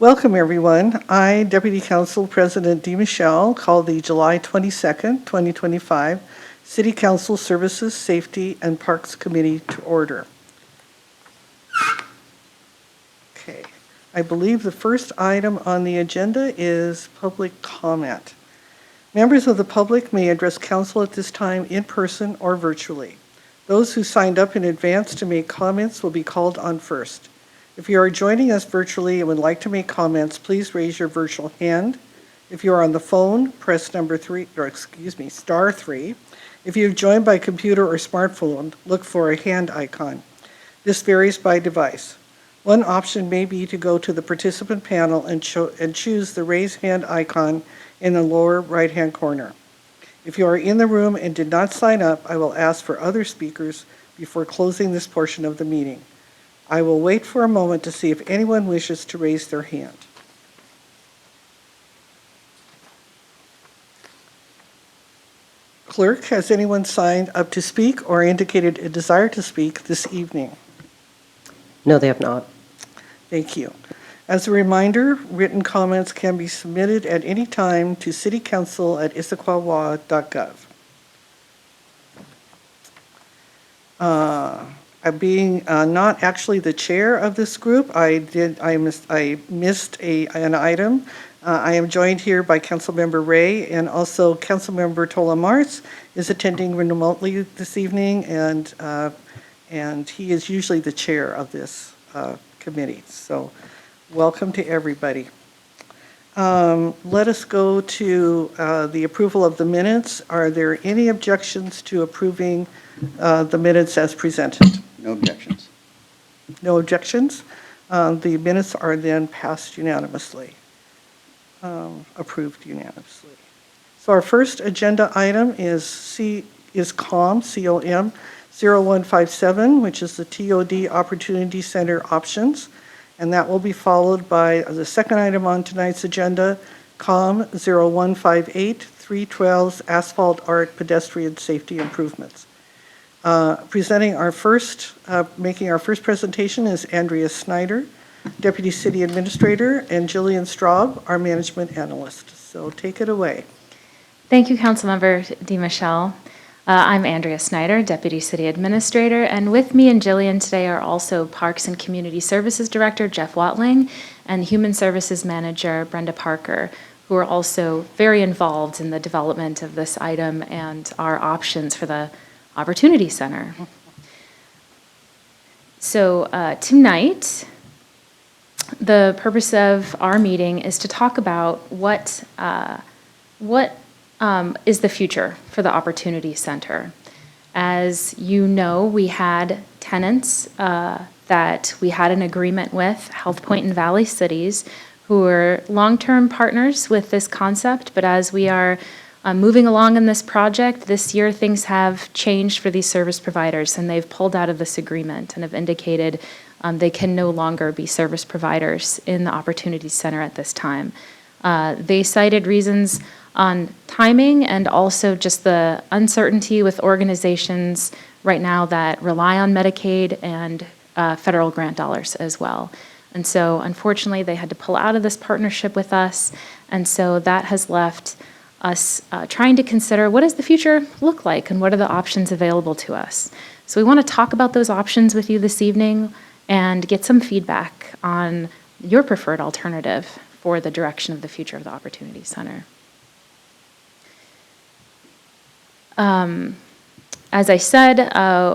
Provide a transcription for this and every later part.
Welcome, everyone. I, Deputy Council President Dee Michelle, call the July 22nd, 2025 City Council Services, Safety, and Parks Committee to order. Okay. I believe the first item on the agenda is public comment. Members of the public may address council at this time in person or virtually. Those who signed up in advance to make comments will be called on first. If you are joining us virtually and would like to make comments, please raise your virtual hand. If you are on the phone, press star 3. If you've joined by computer or smartphone, look for a hand icon. This varies by device. One option may be to go to the participant panel and choose the raise hand icon in the lower right-hand corner. If you are in the room and did not sign up, I will ask for other speakers before closing this portion of the meeting. I will wait for a moment to see if anyone wishes to raise their hand. Clerk, has anyone signed up to speak or indicated a desire to speak this evening? No, they have not. Thank you. As a reminder, written comments can be submitted at any time to citycouncil@issaquah.gov. Being not actually the chair of this group, I missed an item. I am joined here by Councilmember Ray, and also Councilmember Tola Mars is attending remotely this evening, and he is usually the chair of this committee. So welcome to everybody. Let us go to the approval of the minutes. Are there any objections to approving the minutes as presented? No objections. No objections? The minutes are then passed unanimously, approved unanimously. So our first agenda item is COM, C-O-M, 0157, which is the TOD Opportunity Center options. And that will be followed by the second item on tonight's agenda, COM 0158, 312's Asphalt Art Pedestrian Safety Improvements. Making our first presentation is Andrea Snyder, Deputy City Administrator, and Jillian Straub, our Management Analyst. So take it away. Thank you, Councilmember Dee Michelle. I'm Andrea Snyder, Deputy City Administrator, and with me and Jillian today are also Parks and Community Services Director Jeff Watling and Human Services Manager Brenda Parker, who are also very involved in the development of this item and our options for the Opportunity Center. So tonight, the purpose of our meeting is to talk about what is the future for the Opportunity Center. As you know, we had tenants that we had an agreement with, Health Point and Valley Cities, who are long-term partners with this concept, but as we are moving along in this project, this year things have changed for these service providers, and they've pulled out of this agreement and have indicated they can no longer be service providers in the Opportunity Center at this time. They cited reasons on timing and also just the uncertainty with organizations right now that rely on Medicaid and federal grant dollars as well. And so unfortunately they had to pull out of this partnership with us, and so that has left us trying to consider what does the future look like and what are the options available to us. So we want to talk about those options with you this evening and get some feedback on your preferred alternative for the direction of the future of the Opportunity Center. As I said,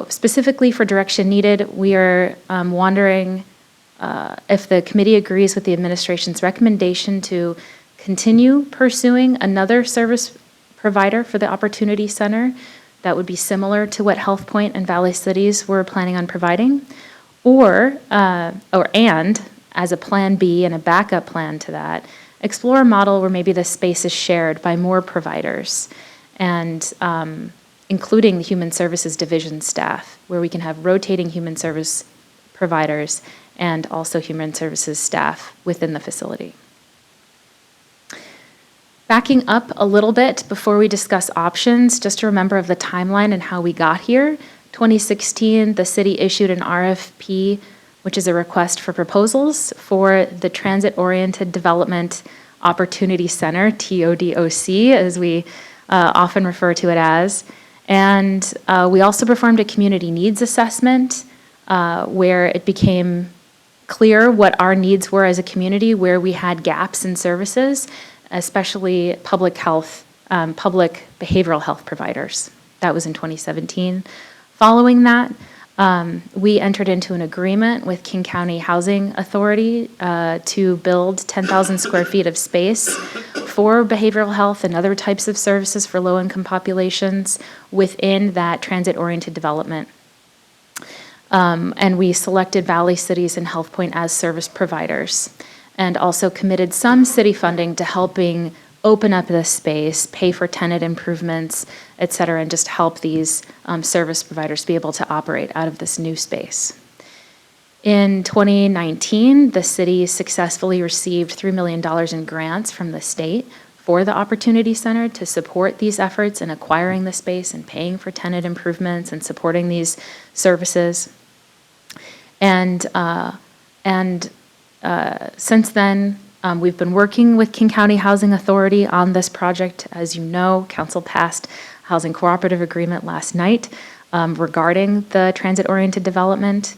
specifically for direction needed, we are wondering if the committee agrees with the administration's recommendation to continue pursuing another service provider for the Opportunity Center that would be similar to what Health Point and Valley Cities were planning on providing, and as a plan B and a backup plan to that, explore a model where maybe the space is shared by more providers, and including the Human Services Division staff, where we can have rotating human service providers and also human services staff within the facility. Backing up a little bit before we discuss options, just to remember of the timeline and how we got here. 2016, the city issued an RFP which is a request for proposals for the Transit-Oriented Development Opportunity Center, TODOC, as we often refer to it as. And we also performed a community needs assessment where it became clear what our needs were as a community, where we had gaps in services, especially public health, public behavioral health providers. That was in 2017. Following that, we entered into an agreement with King County Housing Authority to build 10,000 square feet of space for behavioral health and other types of services for low-income populations within that transit-oriented development. And we selected Valley Cities and Health Point as service providers, and also committed some city funding to helping open up this space, pay for tenant improvements, et cetera, and just help these service providers be able to operate out of this new space. In 2019, the city successfully received $3 million in grants from the state for the Opportunity Center to support these efforts in acquiring the space and paying for tenant improvements and supporting these services. And since then, we've been working with King County Housing Authority on this project. As you know, Council passed a housing cooperative agreement last night regarding the transit-oriented development.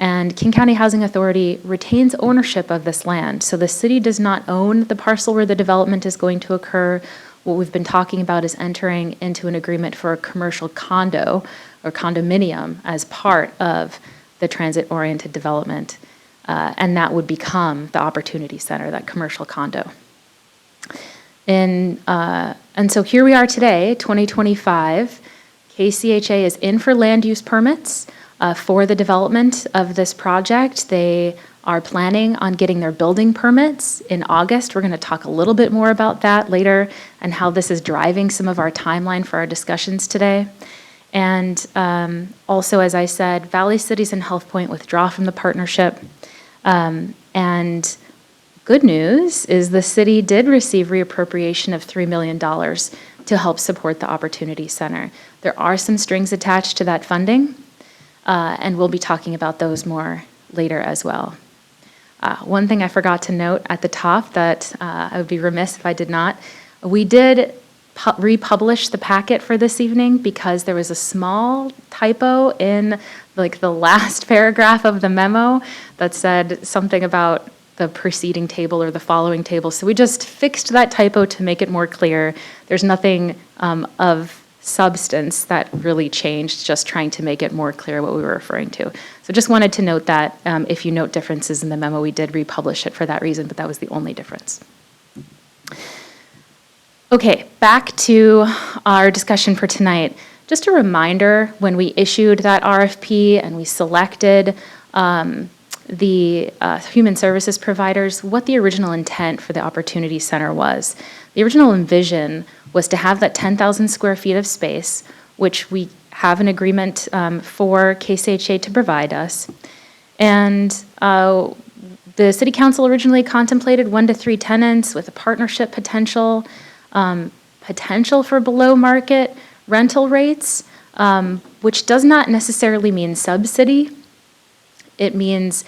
And King County Housing Authority retains ownership of this land. So the city does not own the parcel where the development is going to occur. What we've been talking about is entering into an agreement for a commercial condo or condominium as part of the transit-oriented development. And that would become the Opportunity Center, that commercial condo. And so here we are today, 2025. KCHA is in for land use permits for the development of this project. They are planning on getting their building permits in August. We're going to talk a little bit more about that later and how this is driving some of our timeline for our discussions today. And also, as I said, Valley Cities and Health Point withdraw from the partnership. And good news is the city did receive reappropriation of $3 million to help support the Opportunity Center. There are some strings attached to that funding, and we'll be talking about those more later as well. One thing I forgot to note at the top that I would be remiss if I did not, we did republish the packet for this evening because there was a small typo in like the last paragraph of the memo that said something about the preceding table or the following table. So we just fixed that typo to make it more clear. There's nothing of substance that really changed, just trying to make it more clear what we were referring to. So just wanted to note that if you note differences in the memo, we did republish it for that reason, but that was the only difference. Okay, back to our discussion for tonight. Just a reminder, when we issued that RFP and we selected the human services providers, what the original intent for the Opportunity Center was. The original envision was to have that 10,000 square feet of space, which we have an agreement for KCHA to provide us. And the City Council originally contemplated 1 to 3 tenants with a partnership potential for below market rental rates, which does not necessarily mean subsidy. It means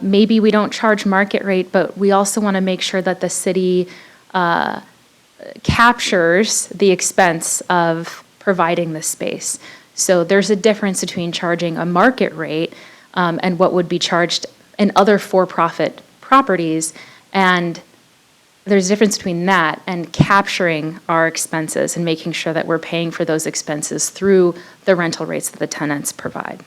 maybe we don't charge market rate, but we also want to make sure that the city captures the expense of providing the space. So there's a difference between charging a market rate and what would be charged in other for-profit properties, and there's a difference between that and capturing our expenses and making sure that we're paying for those expenses through the rental rates that the tenants provide.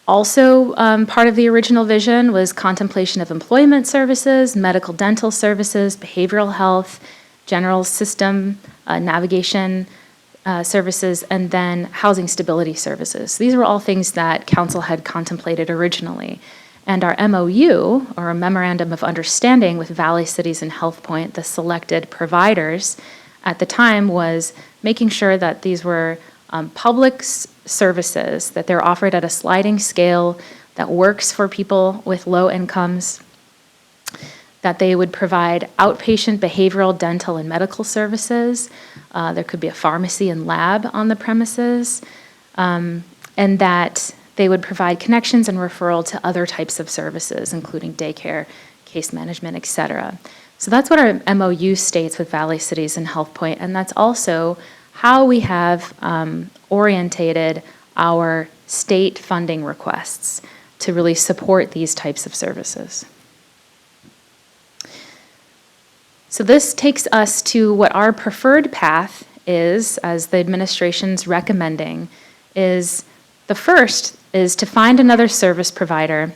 Also, part of the original vision was contemplation of employment services, medical dental services, behavioral health, general system navigation services, and then housing stability services. These were all things that council had contemplated originally. And our MOU, or a Memorandum of Understanding with Valley Cities and Health Point, the selected providers at the time, was making sure that these were public services, that they're offered at a sliding scale that works for people with low incomes, that they would provide outpatient behavioral, dental, and medical services. There could be a pharmacy and lab on the premises, and that they would provide connections and referral to other types of services, including daycare, case management, et cetera. So that's what our MOU states with Valley Cities and HealthPoint, and that's also how we have orientated our state funding requests to really support these types of services. So this takes us to what our preferred path is, as the administration's recommending, is the first is to find another service provider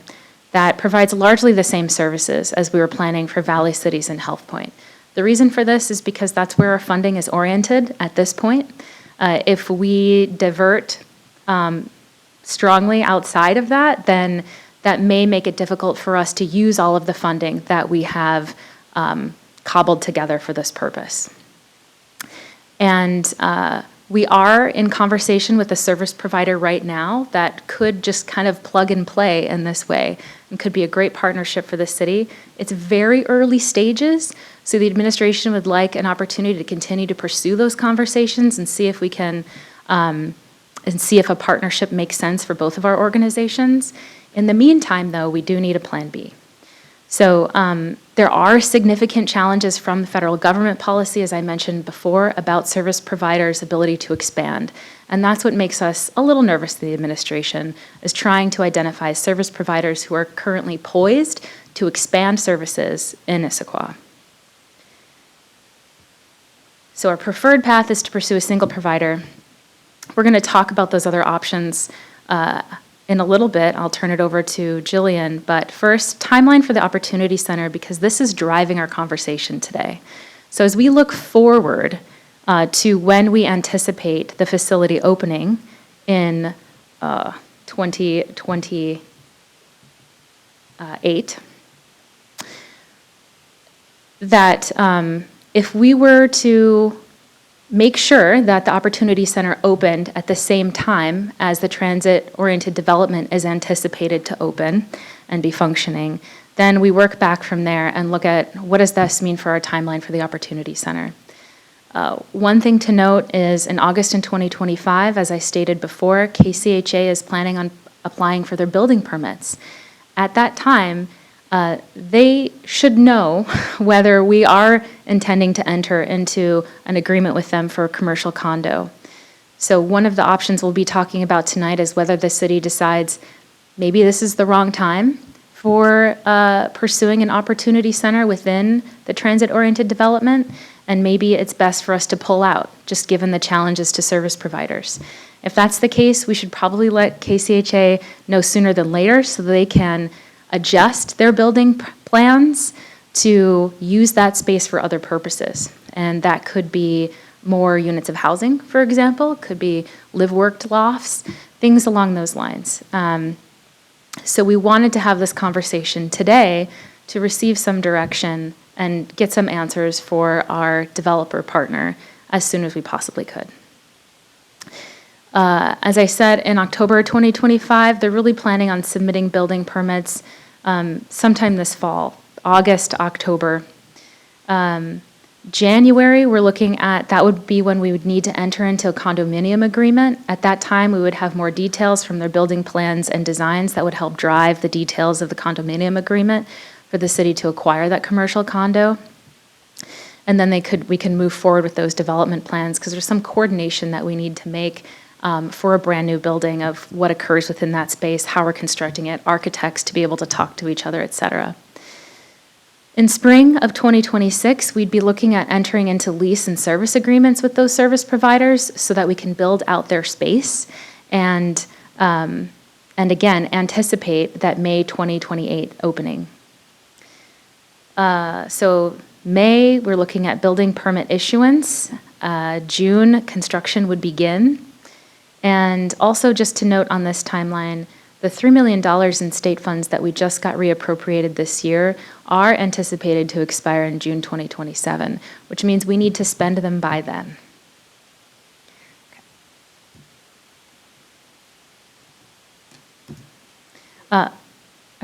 that provides largely the same services as we were planning for Valley Cities and HealthPoint. The reason for this is because that's where our funding is oriented at this point. If we divert strongly outside of that, then that may make it difficult for us to use all of the funding that we have cobbled together for this purpose. And we are in conversation with a service provider right now that could just kind of plug and play in this way and could be a great partnership for the city. It's very early stages, so the administration would like an opportunity to continue to pursue those conversations and see if we can, and see if a partnership makes sense for both of our organizations. In the meantime, though, we do need a plan B. So there are significant challenges from the federal government policy, as I mentioned before, about service providers' ability to expand. And that's what makes us a little nervous, the administration, is trying to identify service providers who are currently poised to expand services in Issaquah. So our preferred path is to pursue a single provider. We're going to talk about those other options in a little bit. I'll turn it over to Jillian, but first, timeline for the Opportunity Center, because this is driving our conversation today. So as we look forward to when we anticipate the facility opening in 2028, that if we were to make sure that the Opportunity Center opened at the same time as the transit-oriented development is anticipated to open and be functioning, then we work back from there and look at what does this mean for our timeline for the Opportunity Center. One thing to note is in August in 2025, as I stated before, KCHA is planning on applying for their building permits. At that time, they should know whether we are intending to enter into an agreement with them for a commercial condo. So one of the options we'll be talking about tonight is whether the city decides maybe this is the wrong time for pursuing an opportunity center within the transit-oriented development, and maybe it's best for us to pull out, just given the challenges to service providers. If that's the case, we should probably let KCHA know sooner than later so they can adjust their building plans to use that space for other purposes. And that could be more units of housing, for example, could be live-worked lofts, things along those lines. So we wanted to have this conversation today to receive some direction and get some answers for our developer partner as soon as we possibly could. As I said, in October 2025, they're really planning on submitting building permits sometime this fall, August, October. January, we're looking at, that would be when we would need to enter into a condominium agreement. At that time, we would have more details from their building plans and designs that would help drive the details of the condominium agreement for the city to acquire that commercial condo. And then we can move forward with those development plans because there's some coordination that we need to make for a brand new building of what occurs within that space, how we're constructing it, architects to be able to talk to each other, et cetera. In spring of 2026, we'd be looking at entering into lease and service agreements with those service providers so that we can build out their space and again, anticipate that May 2028 opening. So May, we're looking at building permit issuance. June, construction would begin. And also just to note on this timeline, the $3 million in state funds that we just got reappropriated this year are anticipated to expire in June 2027, which means we need to spend them by then.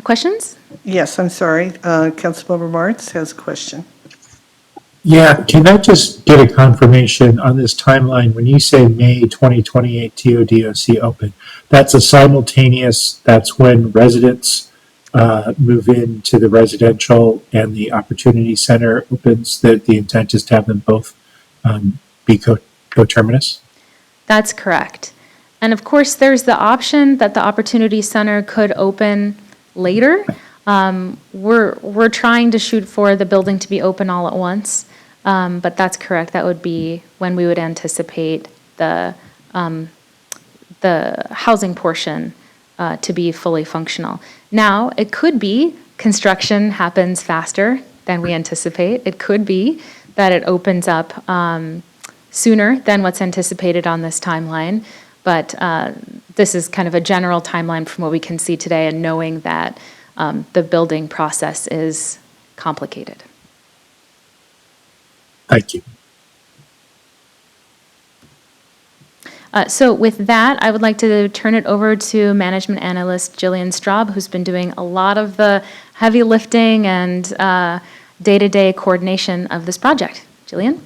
Questions? Yes, I'm sorry. Councilmember Martz has a question. Yeah, can I just get a confirmation on this timeline? When you say May 2028 TODOC open, that's a simultaneous, that's when residents move into the residential and the Opportunity Center opens, the intent is to have them both be coterminous? That's correct. And of course, there's the option that the Opportunity Center could open later. We're trying to shoot for the building to be open all at once, but that's correct. That would be when we would anticipate the housing portion to be fully functional. Now, it could be construction happens faster than we anticipate. It could be that it opens up sooner than what's anticipated on this timeline, but this is kind of a general timeline from what we can see today, and knowing that the building process is complicated. Thank you. So with that, I would like to turn it over to management analyst Jillian Straub, who's been doing a lot of the heavy lifting and day-to-day coordination of this project. Jillian?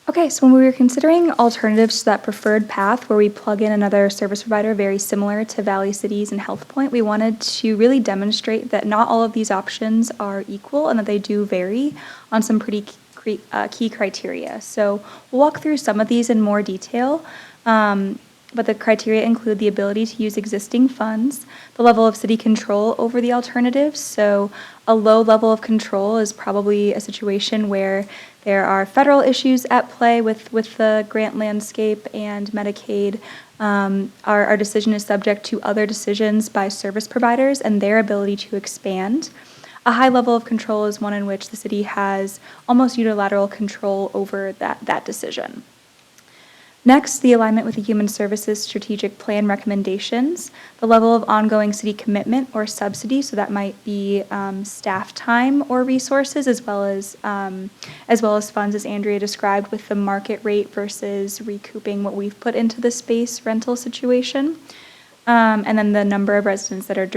Okay, so when we were considering alternatives to that preferred path where we plug in another service provider very similar to Valley Cities and HealthPoint, we wanted to really demonstrate that not all of these options are equal and that they do vary on some pretty key criteria. So we'll walk through some of these in more detail, but the criteria include the ability to use existing funds, the level of city control over the alternatives. So a low level of control is probably a situation where there are federal issues at play with the grant landscape and Medicaid. Our decision is subject to other decisions by service providers and their ability to expand. A high level of control is one in which the city has almost unilateral control over that decision. Next, the alignment with the Human Services Strategic Plan recommendations, the level of ongoing city commitment or subsidy, so that might be staff time or resources, as well as funds, as Andrea described, with the market rate versus recouping what we've put into the space rental situation, and then the number of residents that are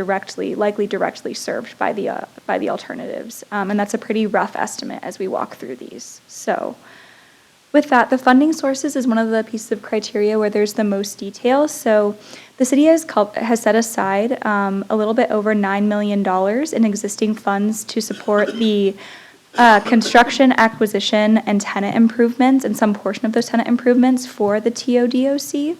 likely directly served by the alternatives, and that's a pretty rough estimate as we walk through these. So. With that, the funding sources is one of the pieces of criteria where there's the most detail. So the city has set aside a little bit over $9 million in existing funds to support the construction, acquisition, and tenant improvements, and some portion of those tenant improvements for the TODOC.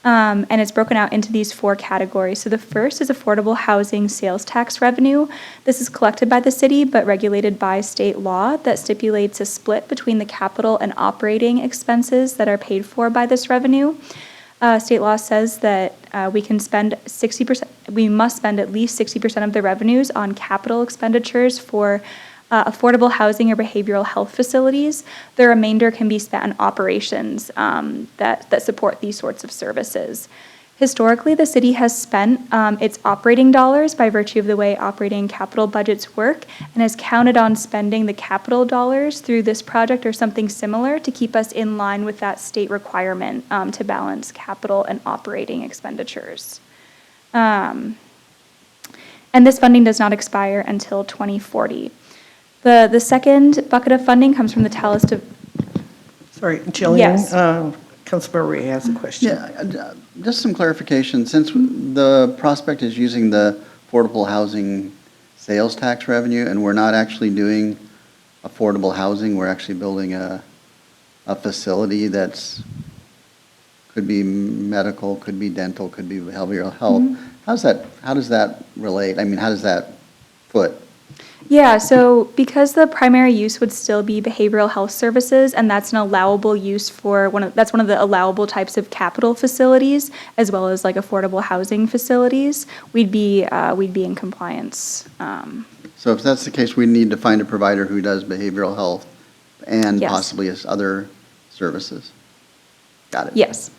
And it's broken out into these four categories. So the first is affordable housing sales tax revenue. This is collected by the city but regulated by state law that stipulates a split between the capital and operating expenses that are paid for by this revenue. State law says that we must spend at least 60% of the revenues on capital expenditures for affordable housing or behavioral health facilities. The remainder can be spent on operations that support these sorts of services. Historically, the city has spent its operating dollars by virtue of the way operating capital budgets work, and has counted on spending the capital dollars through this project or something similar to keep us in line with that state requirement to balance capital and operating expenditures. And this funding does not expire until 2040. The second bucket of funding comes from the Talus. Sorry, Jillian. Yes. Councilmember Ray has a question. Yeah, just some clarification. Since the prospect is using the affordable housing sales tax revenue, and we're not actually doing affordable housing, we're actually building a facility that's could be medical, could be dental, could be behavioral health. Mm-hmm. How does that relate? I mean, how does that foot? Yeah, so because the primary use would still be behavioral health services, and that's an allowable use for that's one of the allowable types of capital facilities, as well as like affordable housing facilities, we'd be in compliance. So if that's the case, we need to find a provider who does behavioral health and Yes. possibly other services. Got it. Yes.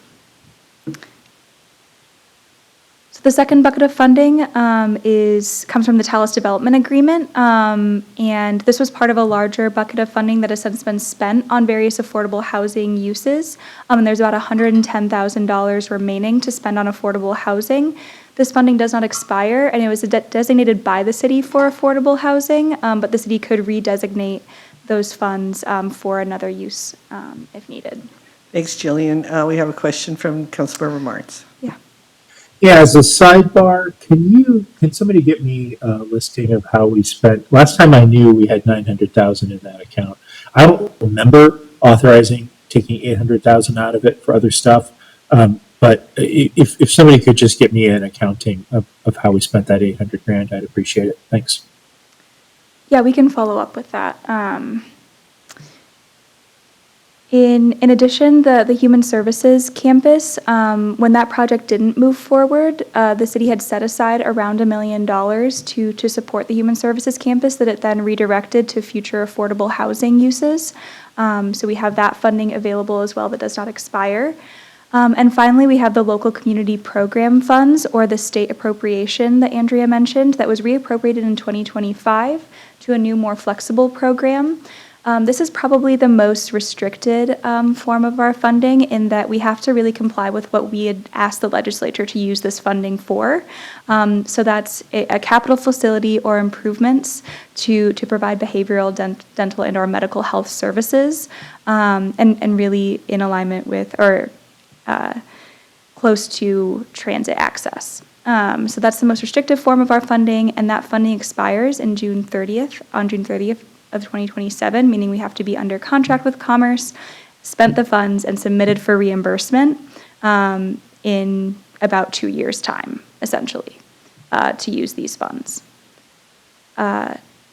So the second bucket of funding comes from the Talos Development Agreement, and this was part of a larger bucket of funding that has since been spent on various affordable housing uses. And there's about $110,000 remaining to spend on affordable housing. This funding does not expire, and it was designated by the city for affordable housing, but the city could redesignate those funds for another use if needed. Thanks, Jillian. We have a question from Councilmember Martz. Yeah. Yeah, as a sidebar, can somebody get me a listing of how we spent? Last time I knew we had 900,000 in that account. I don't remember authorizing taking 800,000 out of it for other stuff. But if somebody could just get me an accounting of how we spent that 800 grand, I'd appreciate it. Thanks. Yeah, we can follow up with that. In addition, the Human Services Campus, when that project didn't move forward, the city had set aside around $1 million to support the Human Services Campus that it then redirected to future affordable housing uses. So we have that funding available as well that does not expire. And finally, we have the local community program funds, or the state appropriation that Andrea mentioned, that was reappropriated in 2025 to a new, more flexible program. This is probably the most restricted form of our funding, in that we have to really comply with what we had asked the legislature to use this funding for. So that's a capital facility or improvements to provide behavioral, dental, and or medical health services, and really in alignment with, or close to, transit access. So that's the most restrictive form of our funding, and that funding expires on June 30th of 2027, meaning we have to be under contract with Commerce, spent the funds, and submitted for reimbursement in about 2 years' time, essentially, to use these funds.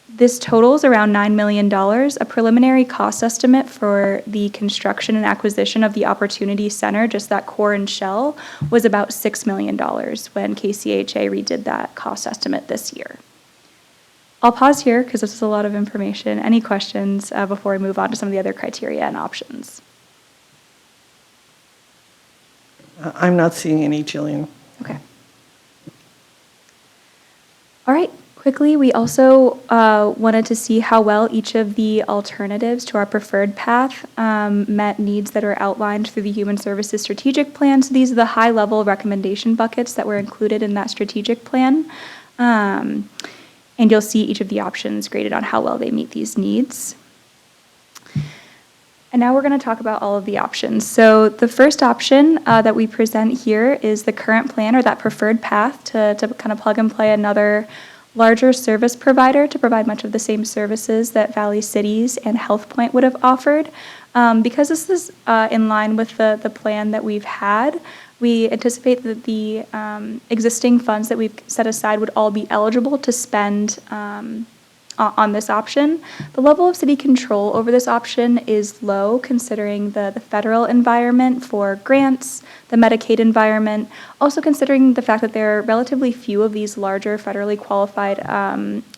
This totals around $9 million. A preliminary cost estimate for the construction and acquisition of the Opportunity Center, just that core and shell, was about $6 million when KCHA redid that cost estimate this year. I'll pause here because this is a lot of information. Any questions before we move on to some of the other criteria and options? I'm not seeing any, Jillian. Okay. All right. Quickly, we also wanted to see how well each of the alternatives to our preferred path met needs that are outlined through the Human Services Strategic Plan. So these are the high-level recommendation buckets that were included in that strategic plan. And you'll see each of the options graded on how well they meet these needs. And now we're going to talk about all of the options. So the first option that we present here is the current plan, or that preferred path, to kind of plug and play another larger service provider to provide much of the same services that Valley Cities and Health Point would have offered. Because this is in line with the plan that we've had, we anticipate that the existing funds that we've set aside would all be eligible to spend on this option. The level of city control over this option is low, considering the federal environment for grants, the Medicaid environment, also considering the fact that there are relatively few of these larger federally qualified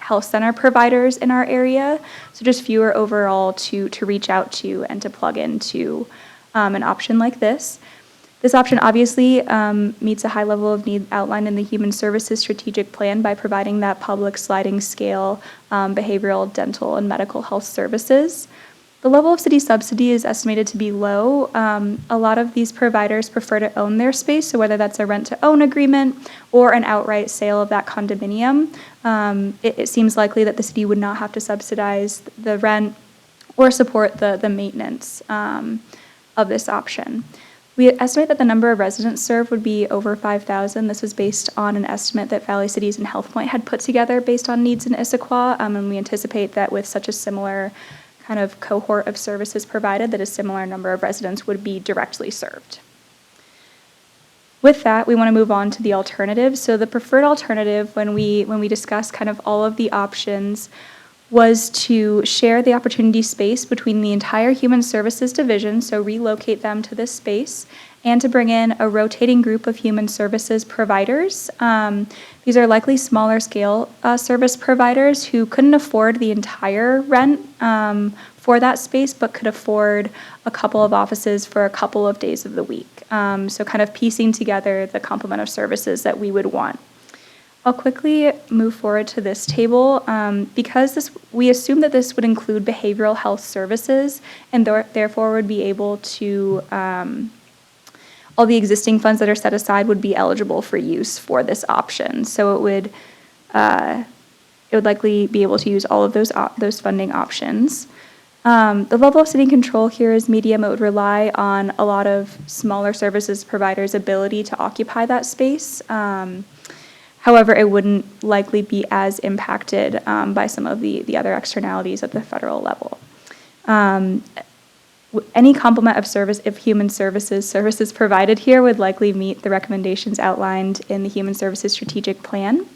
health center providers in our area, so just fewer overall to reach out to and to plug into an option like this. This option obviously meets a high level of need outlined in the Human Services Strategic Plan by providing that public sliding scale behavioral, dental, and medical health services. The level of city subsidy is estimated to be low. A lot of these providers prefer to own their space, so whether that's a rent-to-own agreement or an outright sale of that condominium, it seems likely that the city would not have to subsidize the rent or support the maintenance of this option. We estimate that the number of residents served would be over 5,000. This was based on an estimate that Valley Cities and Health Point had put together based on needs in Issaquah, and we anticipate that with such a similar kind of cohort of services provided, that a similar number of residents would be directly served. With that, we want to move on to the alternatives. So the preferred alternative, when we discuss kind of all of the options, was to share the opportunity space between the entire Human Services Division, so relocate them to this space, and to bring in a rotating group of human services providers. These are likely smaller scale service providers who couldn't afford the entire rent for that space, but could afford a couple of offices for a couple of days of the week. So kind of piecing together the complement of services that we would want. I'll quickly move forward to this table. Because we assume that this would include behavioral health services and therefore would be able to, all the existing funds that are set aside would be eligible for use for this option. So it would likely be able to use all of those funding options. The level of city control here is medium. It would rely on a lot of smaller services providers' ability to occupy that space. However, it wouldn't likely be as impacted by some of the other externalities at the federal level. Any complement of service, if human services provided here would likely meet the recommendations outlined in the Human Services Strategic Plan.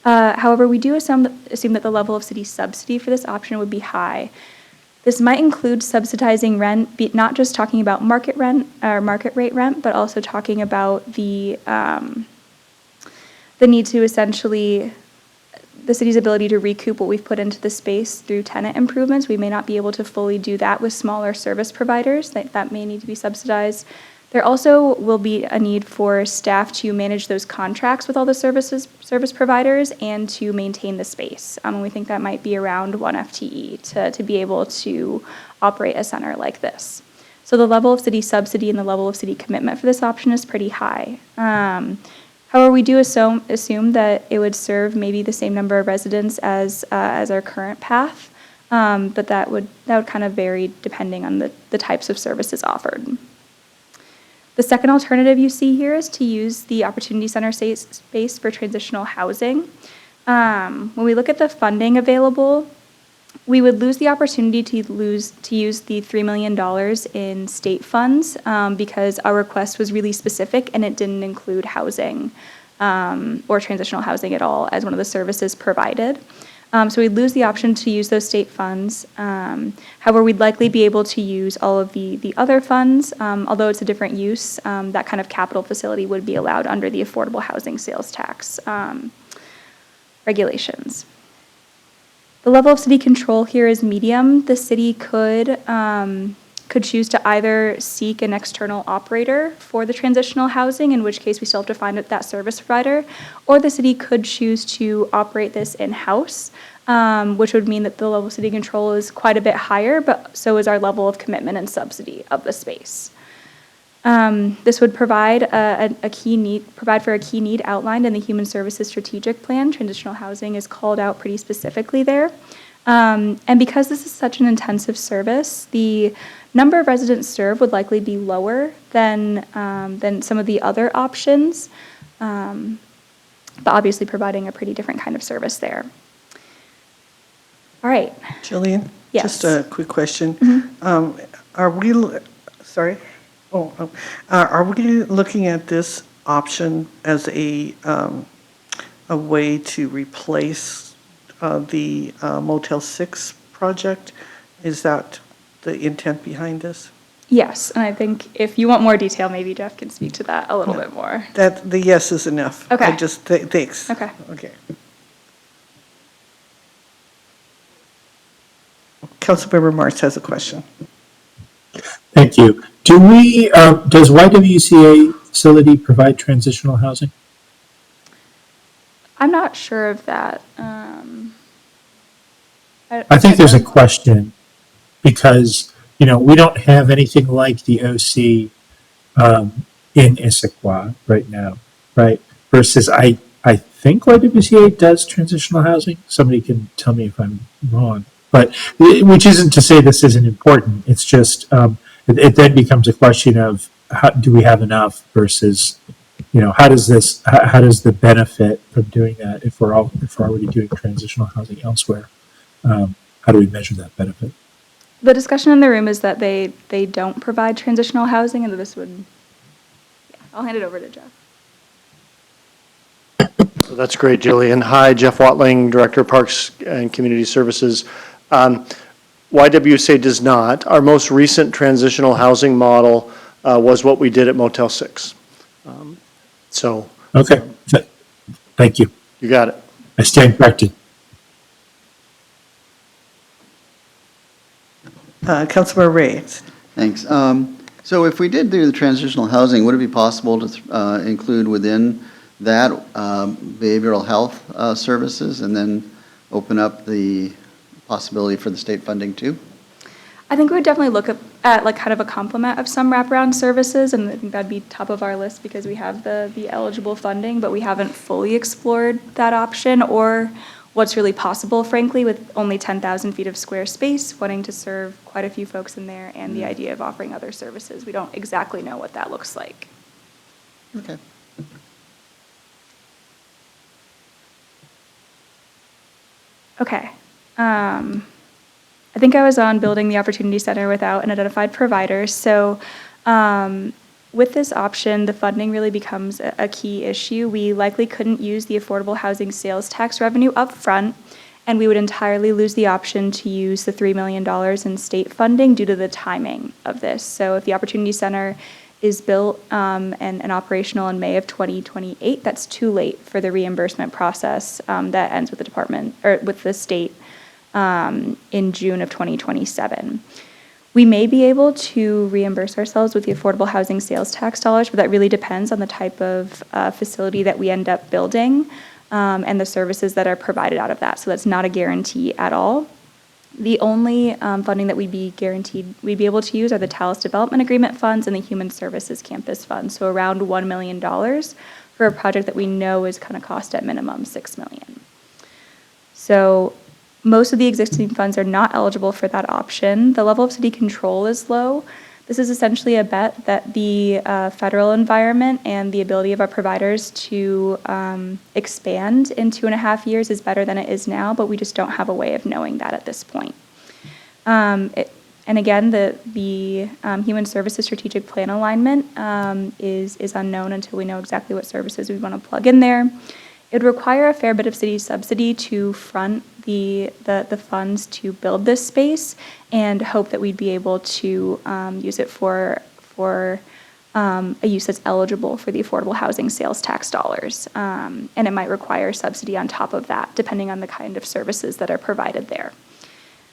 However, we do assume that the level of city subsidy for this option would be high. This might include subsidizing rent, not just talking about market rent or market rate rent, but also talking about the need to essentially, the city's ability to recoup what we've put into the space through tenant improvements. We may not be able to fully do that with smaller service providers. That may need to be subsidized. There also will be a need for staff to manage those contracts with all the service providers and to maintain the space. And we think that might be around 1 FTE to be able to operate a center like this. So the level of city subsidy and the level of city commitment for this option is pretty high. However, we do assume that it would serve maybe the same number of residents as our current path, but that would kind of vary depending on the types of services offered. The second alternative you see here is to use the Opportunity Center space for transitional housing. When we look at the funding available, we would lose the opportunity to use the $3 million in state funds because our request was really specific and it didn't include housing or transitional housing at all as one of the services provided. So we'd lose the option to use those state funds. However, we'd likely be able to use all of the other funds, although it's a different use. That kind of capital facility would be allowed under the affordable housing sales tax regulations. The level of city control here is medium. The city could choose to either seek an external operator for the transitional housing, in which case we still have to find that service provider, or the city could choose to operate this in-house, which would mean that the level of city control is quite a bit higher, but so is our level of commitment and subsidy of the space. This would provide for a key need outlined in the Human Services Strategic Plan. Transitional housing is called out pretty specifically there. And because this is such an intensive service, the number of residents served would likely be lower than some of the other options, but obviously providing a pretty different kind of service there. All right. Jillian? Yes. Just a quick question. Mm-hmm. Are we looking at this option as a way to replace the Motel 6 project? Is that the intent behind this? Yes, and I think if you want more detail, maybe Jeff can speak to that a little bit more. That the yes is enough. Okay. I just thanks. Okay. Okay. Councilmember Marks has a question. Thank you. Does YWCA facility provide transitional housing? I'm not sure of that. I think there's a question because, we don't have anything like the OC in Issaquah right now, right? Versus I think YWCA does transitional housing. Somebody can tell me if I'm wrong. But which isn't to say this isn't important. It's just it then becomes a question of do we have enough versus how does the benefit from doing that if we're already doing transitional housing elsewhere? How do we measure that benefit? The discussion in the room is that they don't provide transitional housing, and that this would. Yeah, I'll hand it over to Jeff. So that's great, Jillian. Hi, Jeff Watling, Director of Parks and Community Services. YWCA does not. Our most recent transitional housing model was what we did at Motel 6. Okay, thank you. You got it. I stand corrected. Councilmember Ray. Thanks. So if we did do the transitional housing, would it be possible to include within that behavioral health services and then open up the possibility for the state funding too? I think we would definitely look at like kind of a complement of some wraparound services, and I think that'd be top of our list because we have the eligible funding, but we haven't fully explored that option or what's really possible, frankly, with only 10,000 feet of square space, wanting to serve quite a few folks in there, and the idea of offering other services. We don't exactly know what that looks like. Okay. Okay. I think I was on building the Opportunity Center without an identified provider. So with this option, the funding really becomes a key issue. We likely couldn't use the affordable housing sales tax revenue up front, and we would entirely lose the option to use the $3 million in state funding due to the timing of this. So if the Opportunity Center is built and operational in May of 2028, that's too late for the reimbursement process that ends with the department or with the state in June of 2027. We may be able to reimburse ourselves with the affordable housing sales tax dollars, but that really depends on the type of facility that we end up building and the services that are provided out of that. So that's not a guarantee at all. The only funding that we'd be able to use are the Talus Development Agreement funds and the Human Services Campus Fund. So around $1 million for a project that we know is going to cost at minimum $6 million. So most of the existing funds are not eligible for that option. The level of city control is low. This is essentially a bet that the federal environment and the ability of our providers to expand in 2.5 years is better than it is now, but we just don't have a way of knowing that at this point. And again, the Human Services Strategic Plan alignment is unknown until we know exactly what services we want to plug in there. It would require a fair bit of city subsidy to front the funds to build this space and hope that we'd be able to use it for a use that's eligible for the affordable housing sales tax dollars. And it might require subsidy on top of that, depending on the kind of services that are provided there.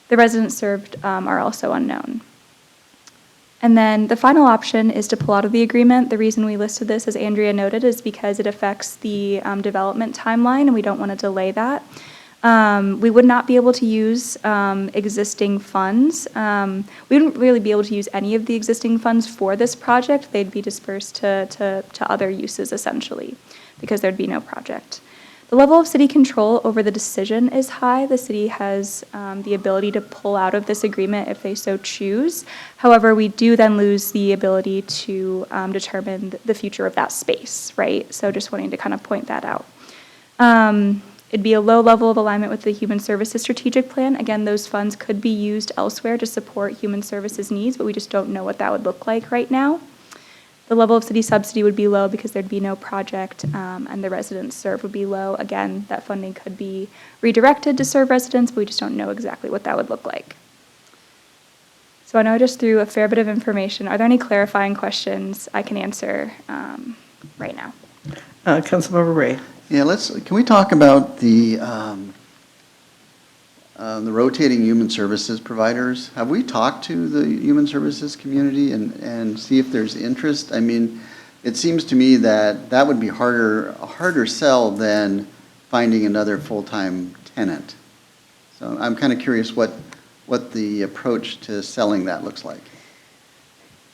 The residents served are also unknown. And then the final option is to pull out of the agreement. The reason we listed this, as Andrea noted, is because it affects the development timeline, and we don't want to delay that. We would not be able to use existing funds. We wouldn't really be able to use any of the existing funds for this project. They'd be dispersed to other uses, essentially, because there'd be no project. The level of city control over the decision is high. The city has the ability to pull out of this agreement if they so choose. However, we do then lose the ability to determine the future of that space, right? So just wanting to kind of point that out. It'd be a low level of alignment with the Human Services Strategic Plan. Again, those funds could be used elsewhere to support human services needs, but we just don't know what that would look like right now. The level of city subsidy would be low because there'd be no project, and the residents served would be low. Again, that funding could be redirected to serve residents, but we just don't know exactly what that would look like. So I know I just threw a fair bit of information. Are there any clarifying questions I can answer right now? Councilmember Ray. Yeah, can we talk about the rotating human services providers? Have we talked to the human services community and see if there's interest? I mean, it seems to me that would be a harder sell than finding another full-time tenant. So I'm kind of curious what the approach to selling that looks like.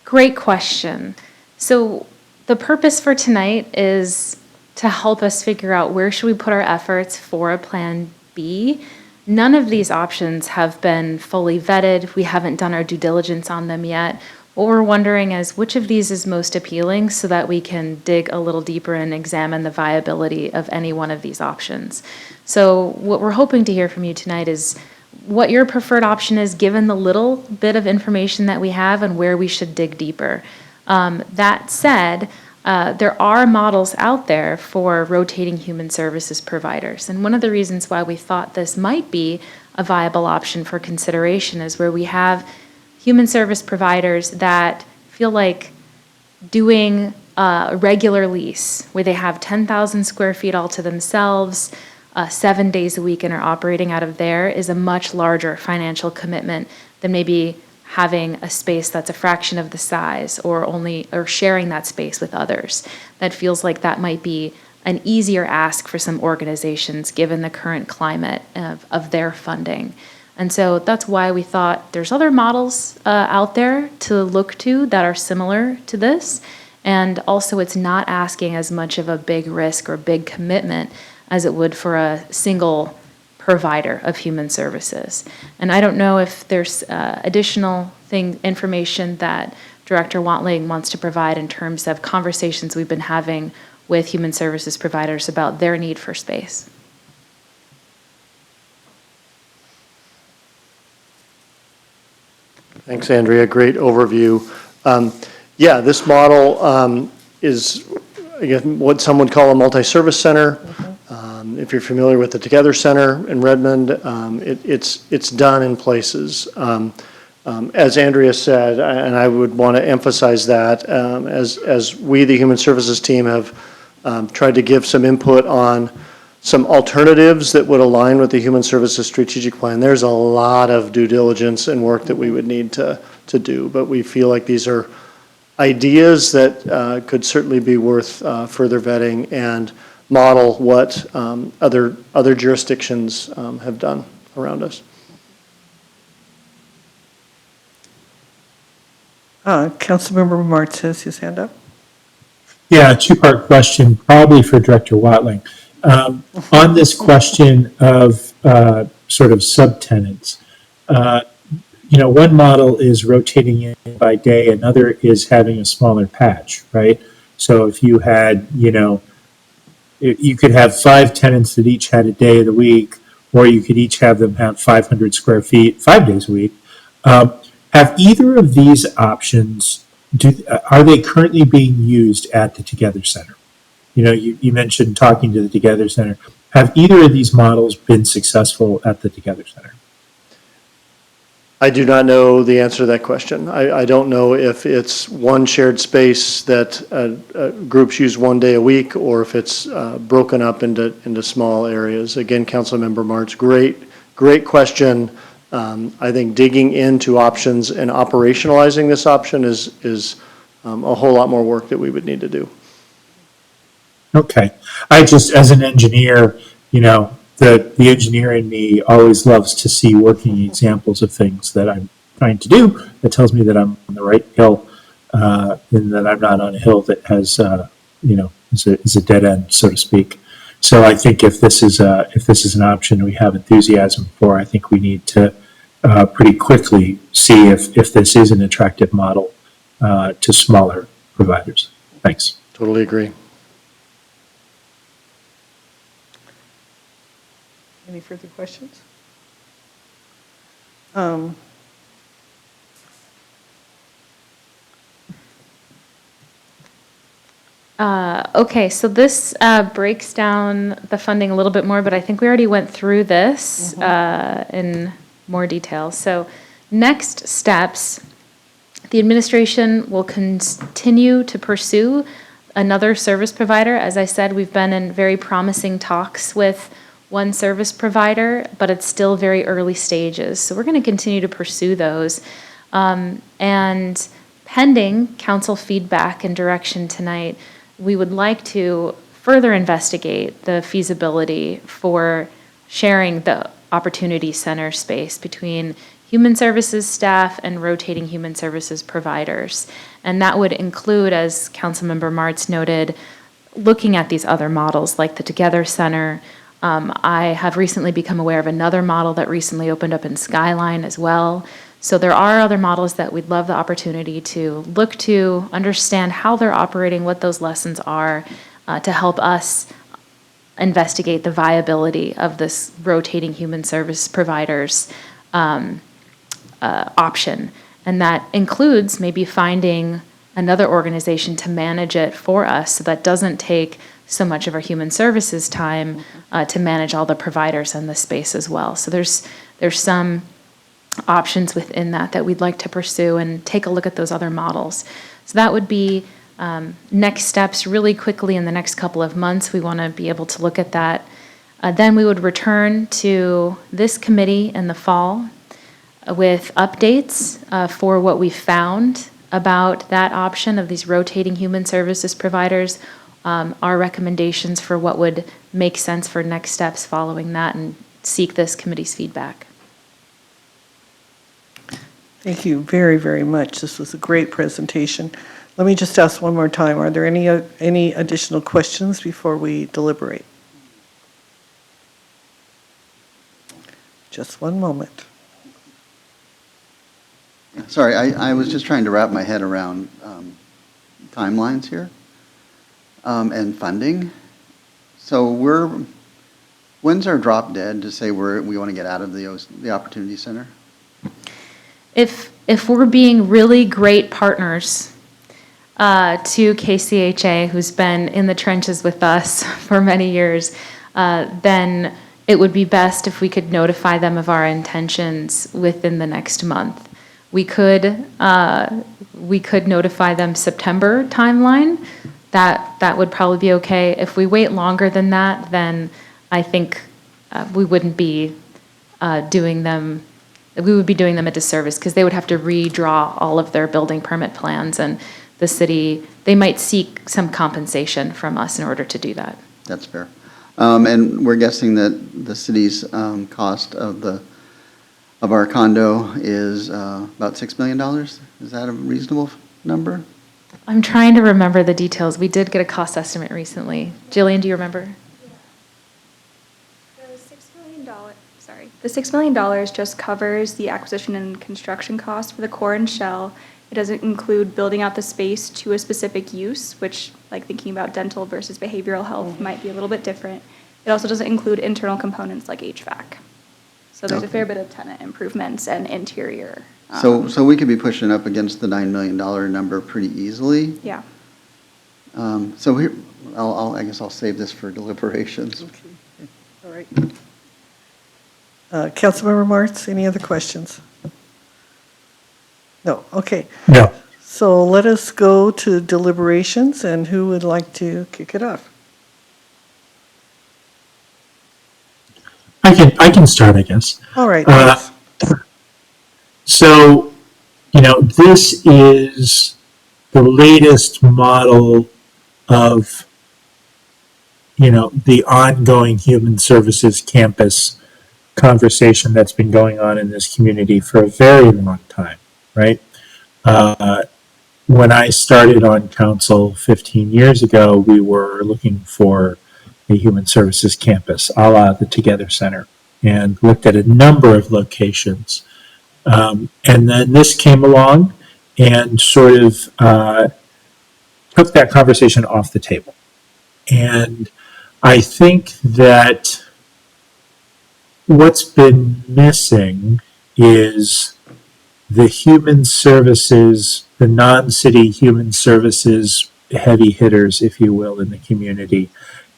Great question. So the purpose for tonight is to help us figure out where should we put our efforts for a plan B. None of these options have been fully vetted. We haven't done our due diligence on them yet. What we're wondering is which of these is most appealing so that we can dig a little deeper and examine the viability of any one of these options. So what we're hoping to hear from you tonight is what your preferred option is given the little bit of information that we have and where we should dig deeper. That said, there are models out there for rotating human services providers. And one of the reasons why we thought this might be a viable option for consideration is where we have human service providers that feel like doing a regular lease where they have 10,000 square feet all to themselves, 7 days a week and are operating out of there is a much larger financial commitment than maybe having a space that's a fraction of the size or sharing that space with others. That feels like that might be an easier ask for some organizations given the current climate of their funding. And so that's why we thought there's other models out there to look to that are similar to this. And also it's not asking as much of a big risk or big commitment as it would for a single provider of human services. And I don't know if there's additional information that Director Watling wants to provide in terms of conversations we've been having with human services providers about their need for space. Thanks, Andrea. Great overview. Yeah, this model is, again, what some would call a multi-service center. If you're familiar with the Together Center in Redmond, it's done in places. As Andrea said, and I would want to emphasize that, as we, the Human Services team, have tried to give some input on some alternatives that would align with the Human Services Strategic Plan. There's a lot of due diligence and work that we would need to do, but we feel like these are ideas that could certainly be worth further vetting and model what other jurisdictions have done around us. Councilmember Martz has his hand up. Yeah, a two-part question, probably for Director Watling. On this question of sort of subtenants, one model is rotating in by day, another is having a smaller patch, right? So if you had, you could have 5 tenants that each had a day of the week, or you could each have them have 500 square feet, 5 days a week. Have either of these options, are they currently being used at the Together Center? You mentioned talking to the Together Center. Have either of these models been successful at the Together Center? I do not know the answer to that question. I don't know if it's one shared space that groups use one day a week, or if it's broken up into small areas. Again, Councilmember Martz, great question. I think digging into options and operationalizing this option is a whole lot more work that we would need to do. Okay. I just, as an engineer, the engineer in me always loves to see working examples of things that I'm trying to do. That tells me that I'm on the right hill, and that I'm not on a hill that has, is a dead end, so to speak. So I think if this is an option we have enthusiasm for, I think we need to pretty quickly see if this is an attractive model to smaller providers. Thanks. Totally agree. Any further questions? Okay, so this breaks down the funding a little bit more, but I think we already went through this in more detail. So next steps, the administration will continue to pursue another service provider. As I said, we've been in very promising talks with one service provider, but it's still very early stages. So we're going to continue to pursue those. And pending council feedback and direction tonight, we would like to further investigate the feasibility for sharing the Opportunity Center space between human services staff and rotating human services providers. And that would include, as Councilmember Martz noted, looking at these other models like the Together Center. I have recently become aware of another model that recently opened up in Skyline as well. So there are other models that we'd love the opportunity to look to, understand how they're operating, what those lessons are, to help us investigate the viability of this rotating human service providers option. And that includes maybe finding another organization to manage it for us so that doesn't take so much of our human services time to manage all the providers in the space as well. So there's some options within that we'd like to pursue and take a look at those other models. So that would be next steps really quickly in the next couple of months. We want to be able to look at that. Then we would return to this committee in the fall with updates for what we found about that option of these rotating human services providers, our recommendations for what would make sense for next steps following that, and seek this committee's feedback. Thank you very, very much. This was a great presentation. Let me just ask one more time, are there any additional questions before we deliberate? Just one moment. Sorry, I was just trying to wrap my head around timelines here and funding. So when's our drop dead to say we want to get out of the Opportunity Center? If we're being really great partners to KCHA, who's been in the trenches with us for many years, then it would be best if we could notify them of our intentions within the next month. We could notify them September timeline. That would probably be okay. If we wait longer than that, then I think we wouldn't be doing them. We would be doing them a disservice because they would have to redraw all of their building permit plans, and the city, they might seek some compensation from us in order to do that. That's fair. And we're guessing that the city's cost of our condo is about $6 million? Is that a reasonable number? I'm trying to remember the details. We did get a cost estimate recently. Jillian, do you remember? The $6 million just covers the acquisition and construction costs for the core and shell. It doesn't include building out the space to a specific use, which, like thinking about dental versus behavioral health, might be a little bit different. It also doesn't include internal components like HVAC. So there's a fair bit of tenant improvements and interior. So we could be pushing up against the $9 million number pretty easily. Yeah. So here, I guess I'll save this for deliberations. Okay. All right. Councilmember Martz, any other questions? No, okay. No. So let us go to deliberations, and who would like to kick it off? I can start, I guess. All right. So, this is the latest model of, the ongoing human services campus conversation that's been going on in this community for a very long time, right? When I started on council 15 years ago, we were looking for a human services campus, a la the Together Center, and looked at a number of locations. And then this came along and sort of took that conversation off the table. And I think that what's been missing is the human services, the non-city human services heavy hitters, if you will, in the community.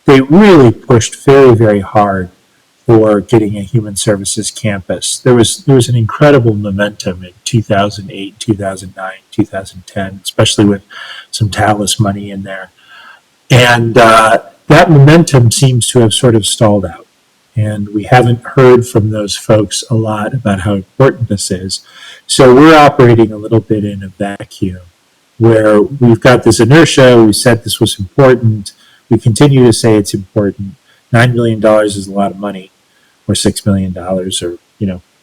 They really pushed very, very hard for getting a human services campus. There was an incredible momentum in 2008, 2009, 2010, especially with some Talus money in there. And that momentum seems to have sort of stalled out. And we haven't heard from those folks a lot about how important this is. So we're operating a little bit in a vacuum where we've got this inertia. We said this was important. We continue to say it's important. $9 million is a lot of money, or $6 million, or,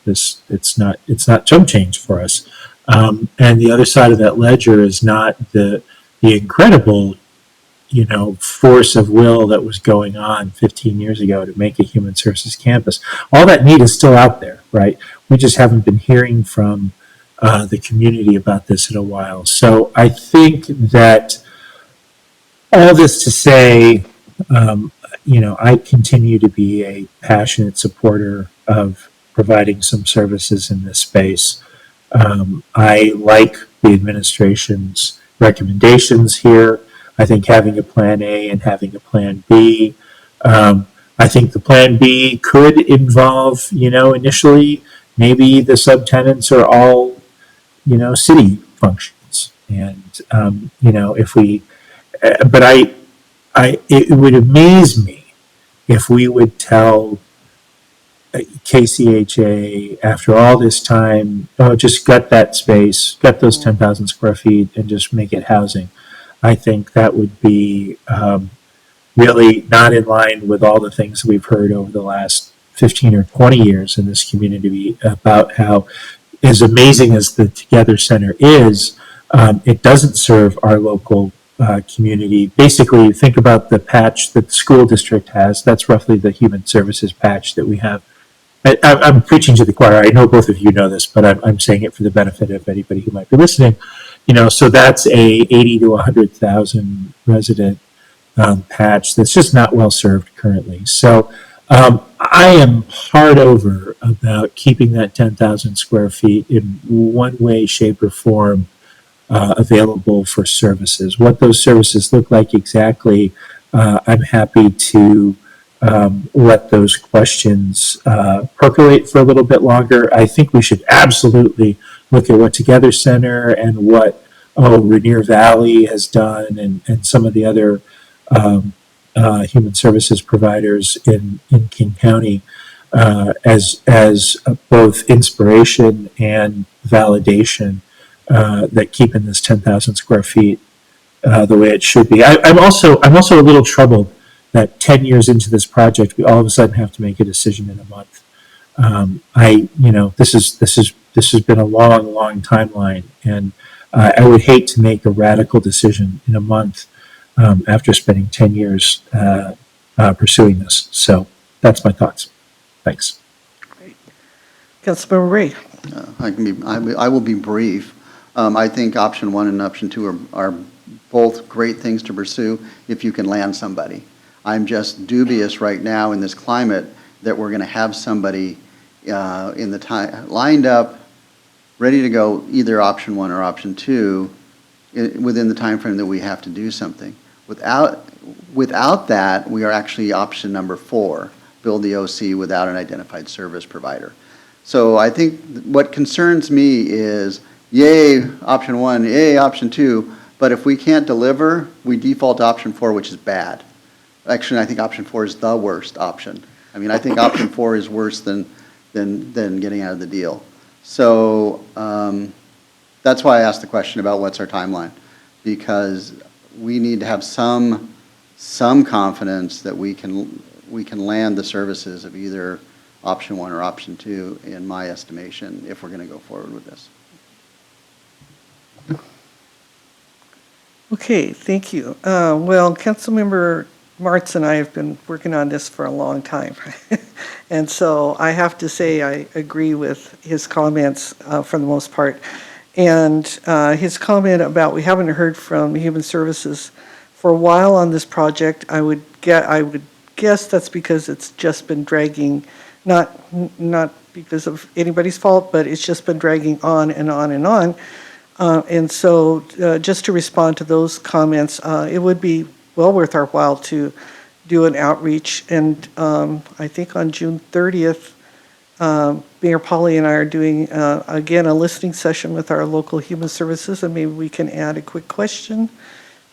it's not chump change for us. And the other side of that ledger is not the incredible force of will that was going on 15 years ago to make a human services campus. All that need is still out there, right? We just haven't been hearing from the community about this in a while. So I think that all this to say, I continue to be a passionate supporter of providing some services in this space. I like the administration's recommendations here. I think having a plan A and having a plan B. I think the plan B could involve, initially maybe the subtenants are all, city functions. And, if we, but it would amaze me if we would tell KCHA, after all this time, oh, just gut that space, gut those 10,000 square feet and just make it housing. I think that would be really not in line with all the things we've heard over the last 15 or 20 years in this community about how, as amazing as the Together Center is, it doesn't serve our local community. Basically, think about the patch that the school district has. That's roughly the human services patch that we have. I'm preaching to the choir. I know both of you know this, but I'm saying it for the benefit of anybody who might be listening. So that's a 80 to 100,000 resident patch that's just not well served currently. So I am hard over about keeping that 10,000 square feet in one way, shape, or form available for services. What those services look like exactly, I'm happy to let those questions percolate for a little bit longer. I think we should absolutely look at what Together Center and what Rainier Valley has done and some of the other human services providers in King County as both inspiration and validation that keeping this 10,000 square feet the way it should be. I'm also a little troubled that 10 years into this project, we all of a sudden have to make a decision in a month. This has been a long timeline, and I would hate to make a radical decision in a month after spending 10 years pursuing this. So that's my thoughts. Thanks. Great. Councilmember Ray. I will be brief. I think option 1 and option 2 are both great things to pursue if you can land somebody. I'm just dubious right now in this climate that we're going to have somebody in the time lined up, ready to go, either option 1 or option 2 within the time frame that we have to do something. Without that, we are actually option number 4, build the OC without an identified service provider. So I think what concerns me is, yay, option 1, yay, option 2, but if we can't deliver, we default to option 4, which is bad. Actually, I think option 4 is the worst option. I mean, I think option 4 is worse than getting out of the deal. So that's why I asked the question about what's our timeline, because we need to have some confidence that we can land the services of either option 1 or option 2, in my estimation, if we're going to go forward with this. Okay, thank you. Well, Councilmember Martz and I have been working on this for a long time. And so I have to say I agree with his comments for the most part. And his comment about we haven't heard from Human Services for a while on this project, I would guess that's because it's just been dragging, not because of anybody's fault, but it's just been dragging on and on and on. And so just to respond to those comments, it would be well worth our while to do an outreach. And I think on June 30th, Mayor Polly and I are doing, again, a listening session with our local human services, and maybe we can add a quick question.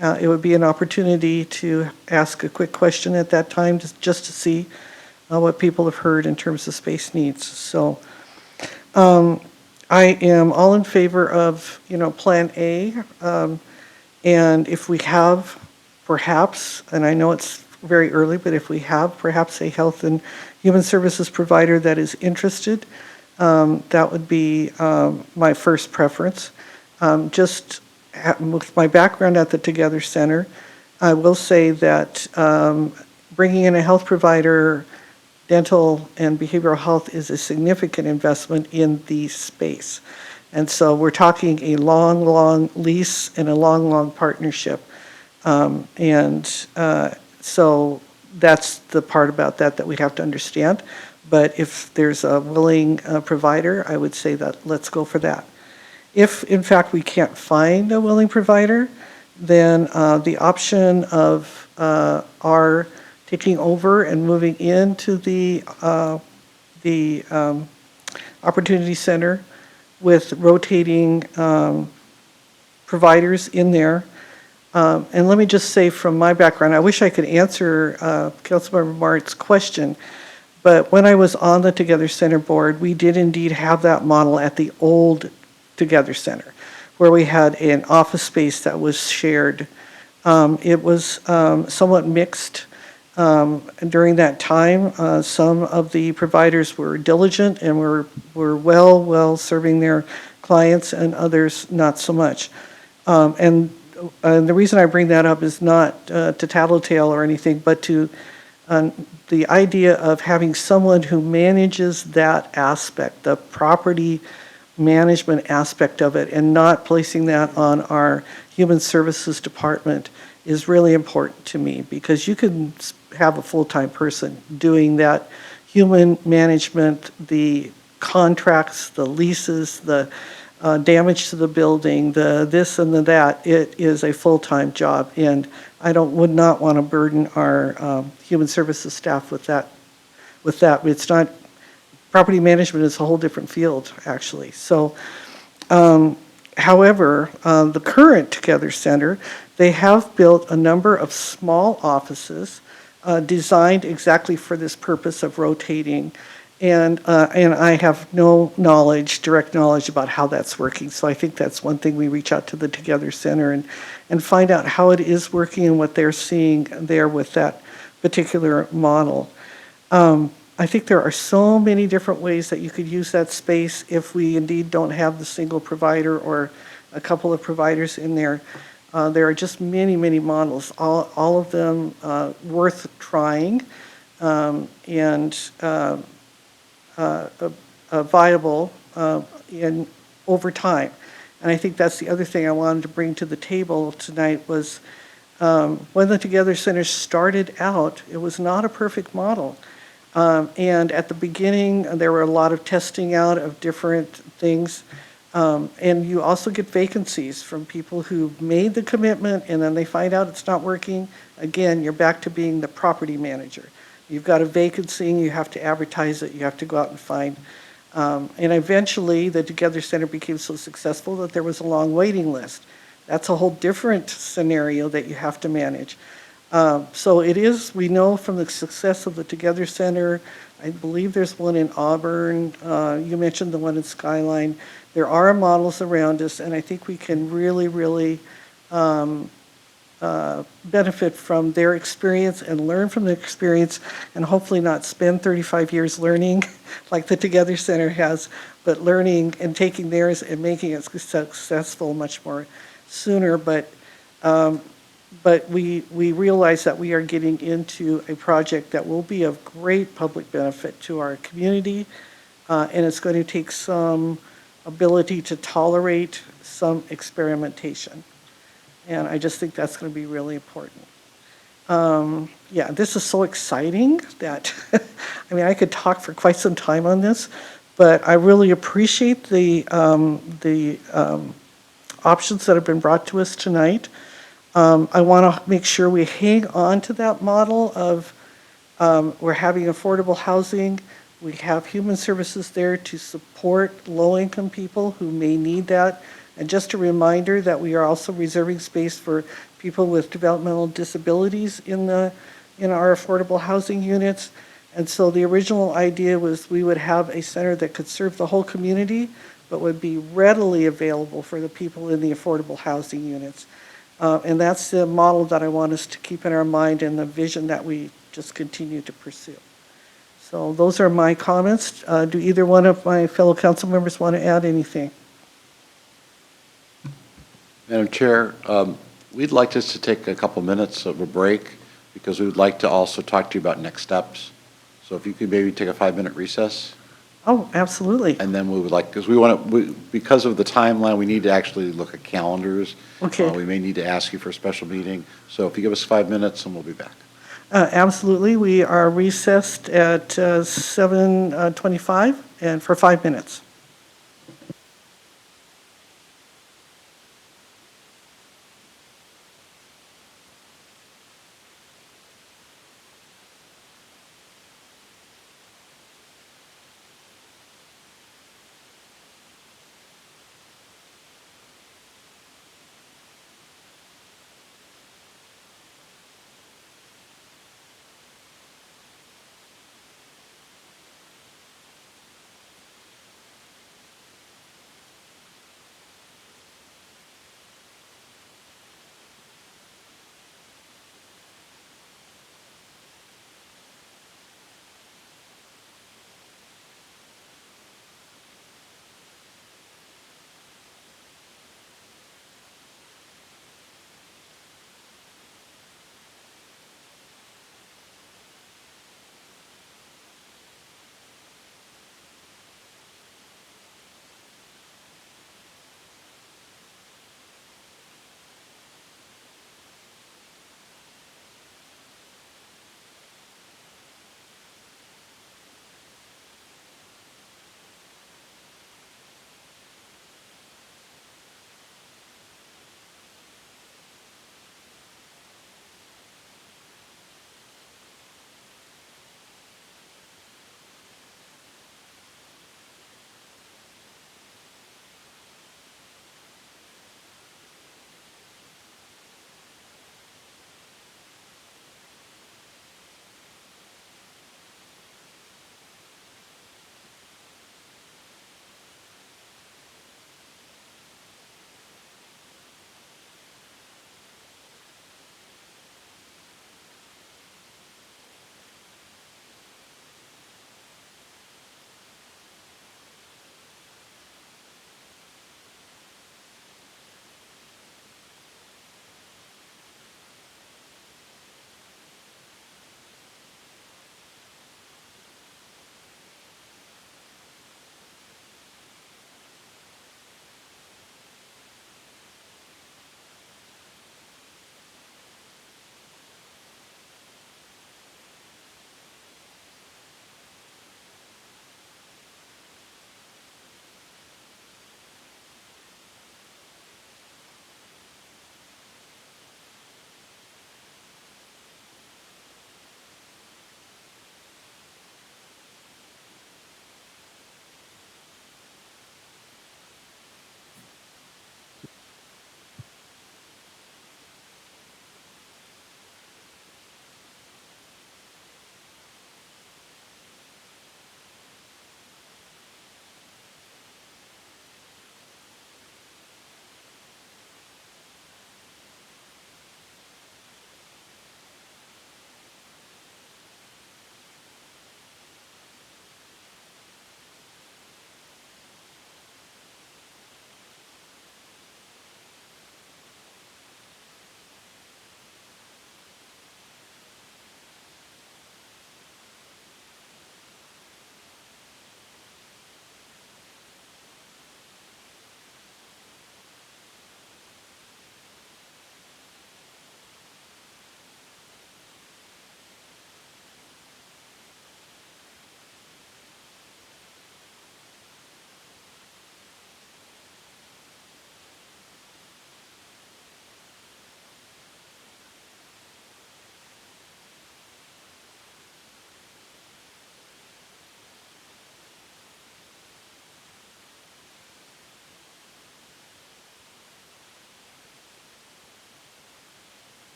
It would be an opportunity to ask a quick question at that time, just to see what people have heard in terms of space needs. So I am all in favor of, Plan A. And if we have perhaps, and I know it's very early, but if we have perhaps a health and human services provider that is interested, that would be my first preference. Just with my background at the Together Center, I will say that bringing in a health provider, dental and behavioral health is a significant investment in the space. And so we're talking a long lease and a long partnership. So that's the part about that we have to understand. But if there's a willing provider, I would say that let's go for that. If, in fact, we can't find a willing provider, then the option of our taking over and moving into the Opportunity Center with rotating providers in there. And let me just say from my background, I wish I could answer Councilmember Mart's question, But when I was on the Together Center board, we did indeed have that model at the old Together Center, where we had an office space that was shared. It was somewhat mixed during that time. Some of the providers were diligent and were well serving their clients, and others not so much. And the reason I bring that up is not to tattletale or anything, but to the idea of having someone who manages that aspect, the property management aspect of it, and not placing that on our human services department is really important to me, because you can have a full-time person doing that human management, the contracts, the leases, the damage to the building, the this and the that. It is a full-time job, and I would not want to burden our human services staff with that. It's not, property management is a whole different field, actually. So, however, the current Together Center, they have built a number of small offices designed exactly for this purpose of rotating. And I have no direct knowledge about how that's working. So I think that's one thing we reach out to the Together Center and find out how it is working and what they're seeing there with that particular model. I think there are so many different ways that you could use that space if we indeed don't have the single provider or a couple of providers in there. There are just many models, all of them worth trying and viable in over time. And I think that's the other thing I wanted to bring to the table tonight was when the Together Center started out, it was not a perfect model. And at the beginning, there were a lot of testing out of different things. And you also get vacancies from people who made the commitment and then they find out it's not working. Again, you're back to being the property manager. You've got a vacancy, you have to advertise it, you have to go out and find. And eventually, the Together Center became so successful that there was a long waiting list. That's a whole different scenario that you have to manage. So it is, we know from the success of the Together Center, I believe there's one in Auburn, you mentioned the one in Skyline. There are models around us, and I think we can really benefit from their experience and learn from their experience, and hopefully not spend 35 years learning like the Together Center has, but learning and taking theirs and making it successful much more sooner. But we realize that we are getting into a project that will be of great public benefit to our community, and it's going to take some ability to tolerate some experimentation. And I just think that's going to be really important. Yeah, this is so exciting that, I mean, I could talk for quite some time on this, but I really appreciate the options that have been brought to us tonight. I want to make sure we hang on to that model of we're having affordable housing. We have human services there to support low-income people who may need that. And just a reminder that we are also reserving space for people with developmental disabilities in our affordable housing units. And so the original idea was we would have a center that could serve the whole community, but would be readily available for the people in the affordable housing units. And that's the model that I want us to keep in our mind and the vision that we just continue to pursue. So those are my comments. Do either one of my fellow council members want to add anything? Madam Chair, we'd like just to take a couple minutes of a break because we would like to also talk to you about next steps. So if you could maybe take a 5-minute recess. Oh, absolutely. And then we would like, because we want to, because of the timeline, we need to actually look at calendars. Okay. We may need to ask you for a special meeting. So if you give us 5 minutes and we'll be back. Absolutely. We are recessed at 7:25 and for 5 minutes.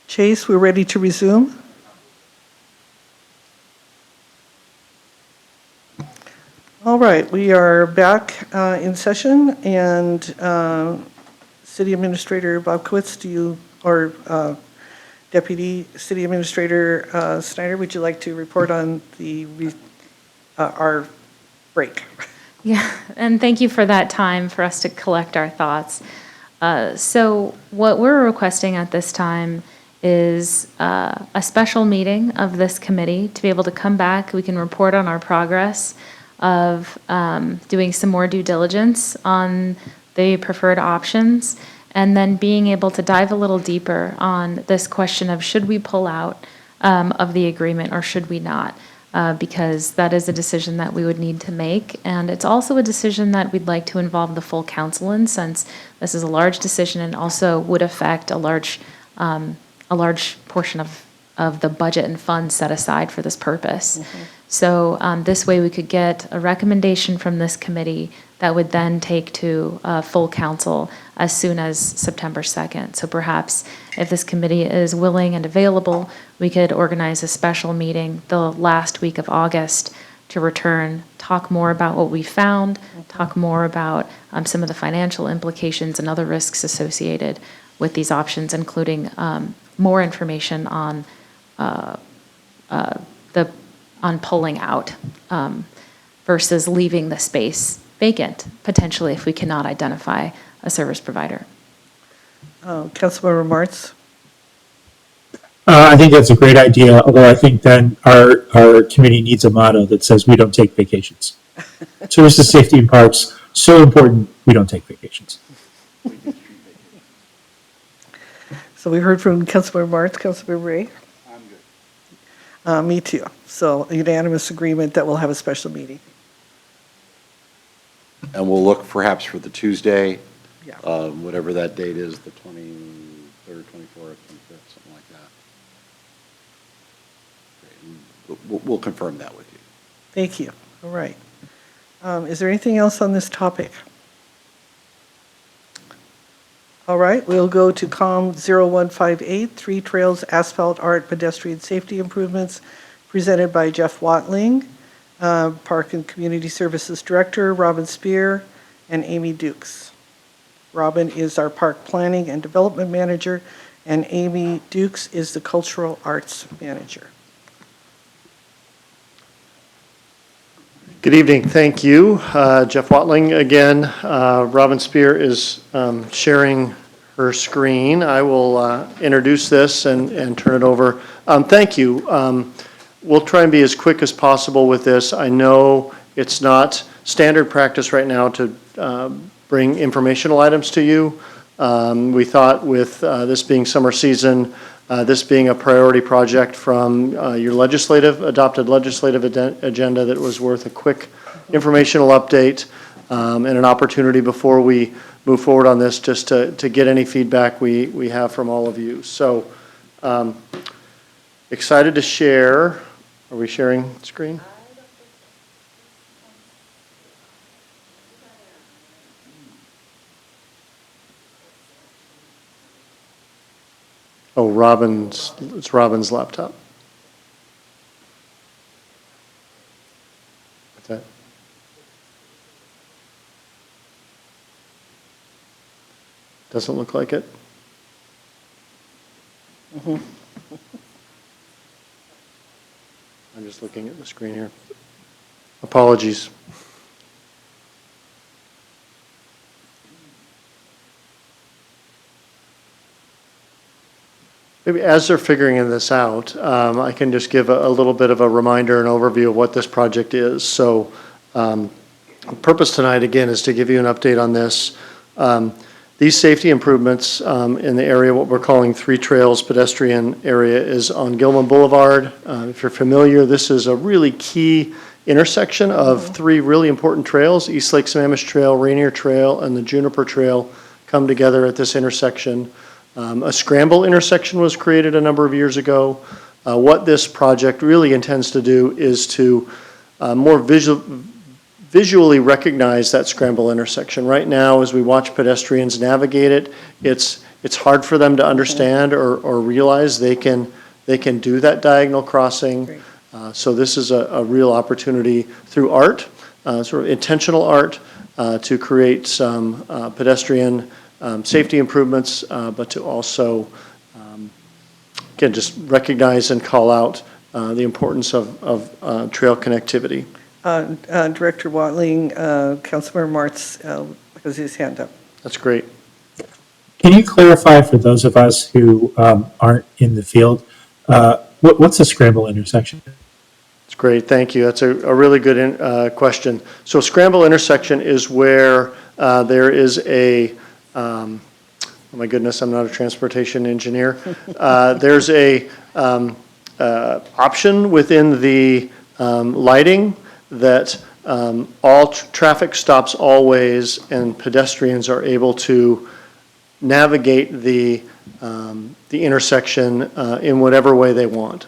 Chase, we're ready to resume. All right, we are back in session, and City Administrator Bobkowitz, or Deputy City Administrator Snyder, would you like to report on our break? Yeah, and thank you for that time for us to collect our thoughts. So what we're requesting at this time is a special meeting of this committee to be able to come back. We can report on our progress of doing some more due diligence on the preferred options, and then being able to dive a little deeper on this question of should we pull out of the agreement or should we not? Because that is a decision that we would need to make. And it's also a decision that we'd like to involve the full council in, since this is a large decision and also would affect a large portion of the budget and funds set aside for this purpose. So this way we could get a recommendation from this committee that would then take to full council as soon as September 2nd. So perhaps if this committee is willing and available, we could organize a special meeting the last week of August to return, talk more about what we found, talk more about some of the financial implications and other risks associated with these options, including more information on pulling out versus leaving the space vacant, potentially, if we cannot identify a service provider. Councilmember Martz? I think that's a great idea, although I think then our committee needs a motto that says we don't take vacations. Services, safety, and parks, so important, we don't take vacations. So we heard from Councilmember Martz, Councilmember Ray? I'm good. Me too. So unanimous agreement that we'll have a special meeting. And we'll look perhaps for the Tuesday, Yeah. whatever that date is, the 23rd, 24th, 25th, something like that. Okay, and we'll confirm that with you. Thank you. All right. Is there anything else on this topic? All right, we'll go to COM 0158, Three Trails Asphalt Art Pedestrian Safety Improvements, presented by Jeff Watling, Park and Community Services Director, Robin Spear, and Amy Dukes. Robin is our Park Planning and Development Manager, and Amy Dukes is the Cultural Arts Manager. Good evening, thank you. Jeff Watling again. Robin Spear is sharing her screen. I will introduce this and turn it over. Thank you. We'll try and be as quick as possible with this. I know it's not standard practice right now to bring informational items to you. We thought with this being summer season, this being a priority project from your adopted legislative agenda, that was worth a quick informational update and an opportunity before we move forward on this, just to get any feedback we have from all of you. So excited to share. Are we sharing screen? Oh, it's Robin's laptop. What's that? Doesn't look like it. I'm just looking at the screen here. Apologies. Maybe as they're figuring this out, I can just give a little bit of a reminder and overview of what this project is. So the purpose tonight, again, is to give you an update on this. These safety improvements in the area, what we're calling Three Trails pedestrian area, is on Gilman Boulevard. If you're familiar, this is a really key intersection of three really important trails: East Lake Sammamish Trail, Rainier Trail, and the Juniper Trail come together at this intersection. A scramble intersection was created a number of years ago. What this project really intends to do is to more visually recognize that scramble intersection. Right now, as we watch pedestrians navigate it, it's it's hard for them to understand or realize they can do that diagonal crossing. Great. So this is a real opportunity through art, sort of intentional art, to create some pedestrian safety improvements, but to also, again, just recognize and call out the importance of trail connectivity. Director Watling, Councilmember Martz has his hand up. That's great. Can you clarify for those of us who aren't in the field, what's a scramble intersection? That's great, thank you. That's a really good question. So scramble intersection is where there is a, oh my goodness, I'm not a transportation engineer. There's a option within the lighting that all traffic stops always and pedestrians are able to navigate the intersection in whatever way they want.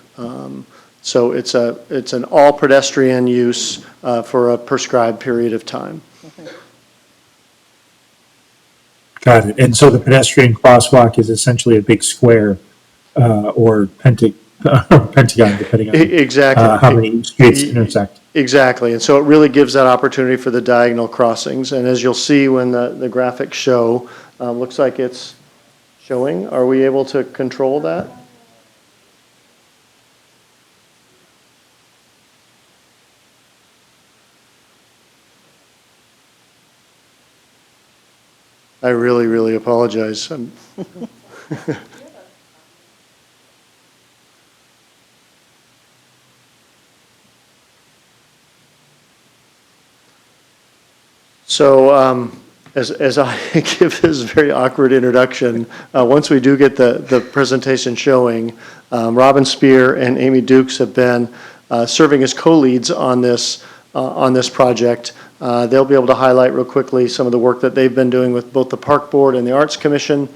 So it's an all pedestrian use for a prescribed period of time. Got it. And so the pedestrian crosswalk is essentially a big square or pentagon, depending on Exactly. how many streets intersect. Exactly, and so it really gives that opportunity for the diagonal crossings. And as you'll see when the graphics show, looks like it's showing. Are we able to control that? I really, really apologize. So as I give this very awkward introduction, once we do get the presentation showing, Robin Spear and Amy Dukes have been serving as co-leads on this project. They'll be able to highlight real quickly some of the work that they've been doing with both the Park Board and the Arts Commission.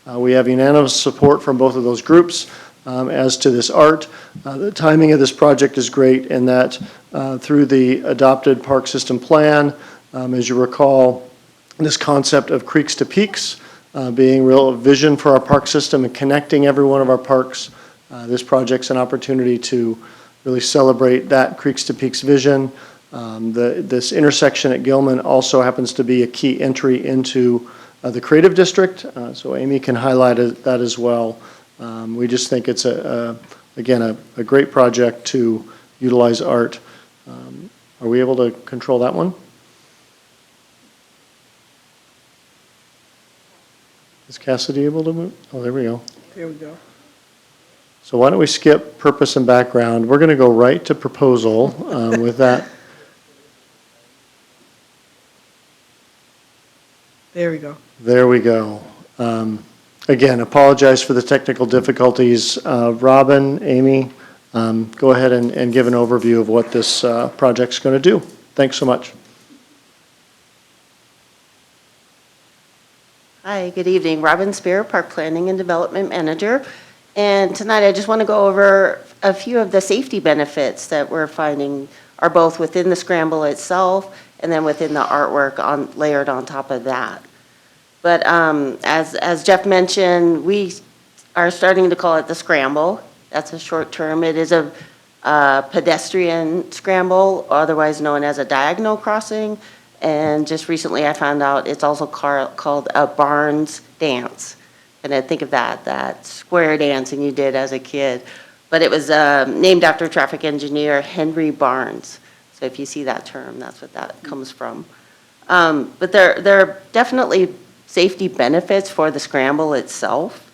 We have unanimous support from both of those groups as to this art. The timing of this project is great in that through the adopted park system plan, as you recall, this concept of creeks to peaks being real vision for our park system and connecting every one of our parks. This project's an opportunity to really celebrate that creeks to peaks vision. This intersection at Gilman also happens to be a key entry into the creative district, so Amy can highlight that as well. We just think it's again a great project to utilize art. Are we able to control that one? Is Cassidy able to move? Oh, there we go. There we go. So why don't we skip purpose and background? We're going to go right to proposal with that. There we go. There we go. Again, apologize for the technical difficulties. Robin, Amy, go ahead and give an overview of what this project's going to do. Thanks so much. Hi, good evening. Robin Spear, Park Planning and Development Manager. And tonight I just want to go over a few of the safety benefits that we're finding are both within the scramble itself and then within the artwork layered on top of that. But as Jeff mentioned, we are starting to call it the scramble. That's a short term. It is a pedestrian scramble, otherwise known as a diagonal crossing. And just recently I found out it's also called a Barnes dance. And I think of that square dancing you did as a kid. But it was named after traffic engineer Henry Barnes. So if you see that term, that's what that comes from. But there are definitely safety benefits for the scramble itself.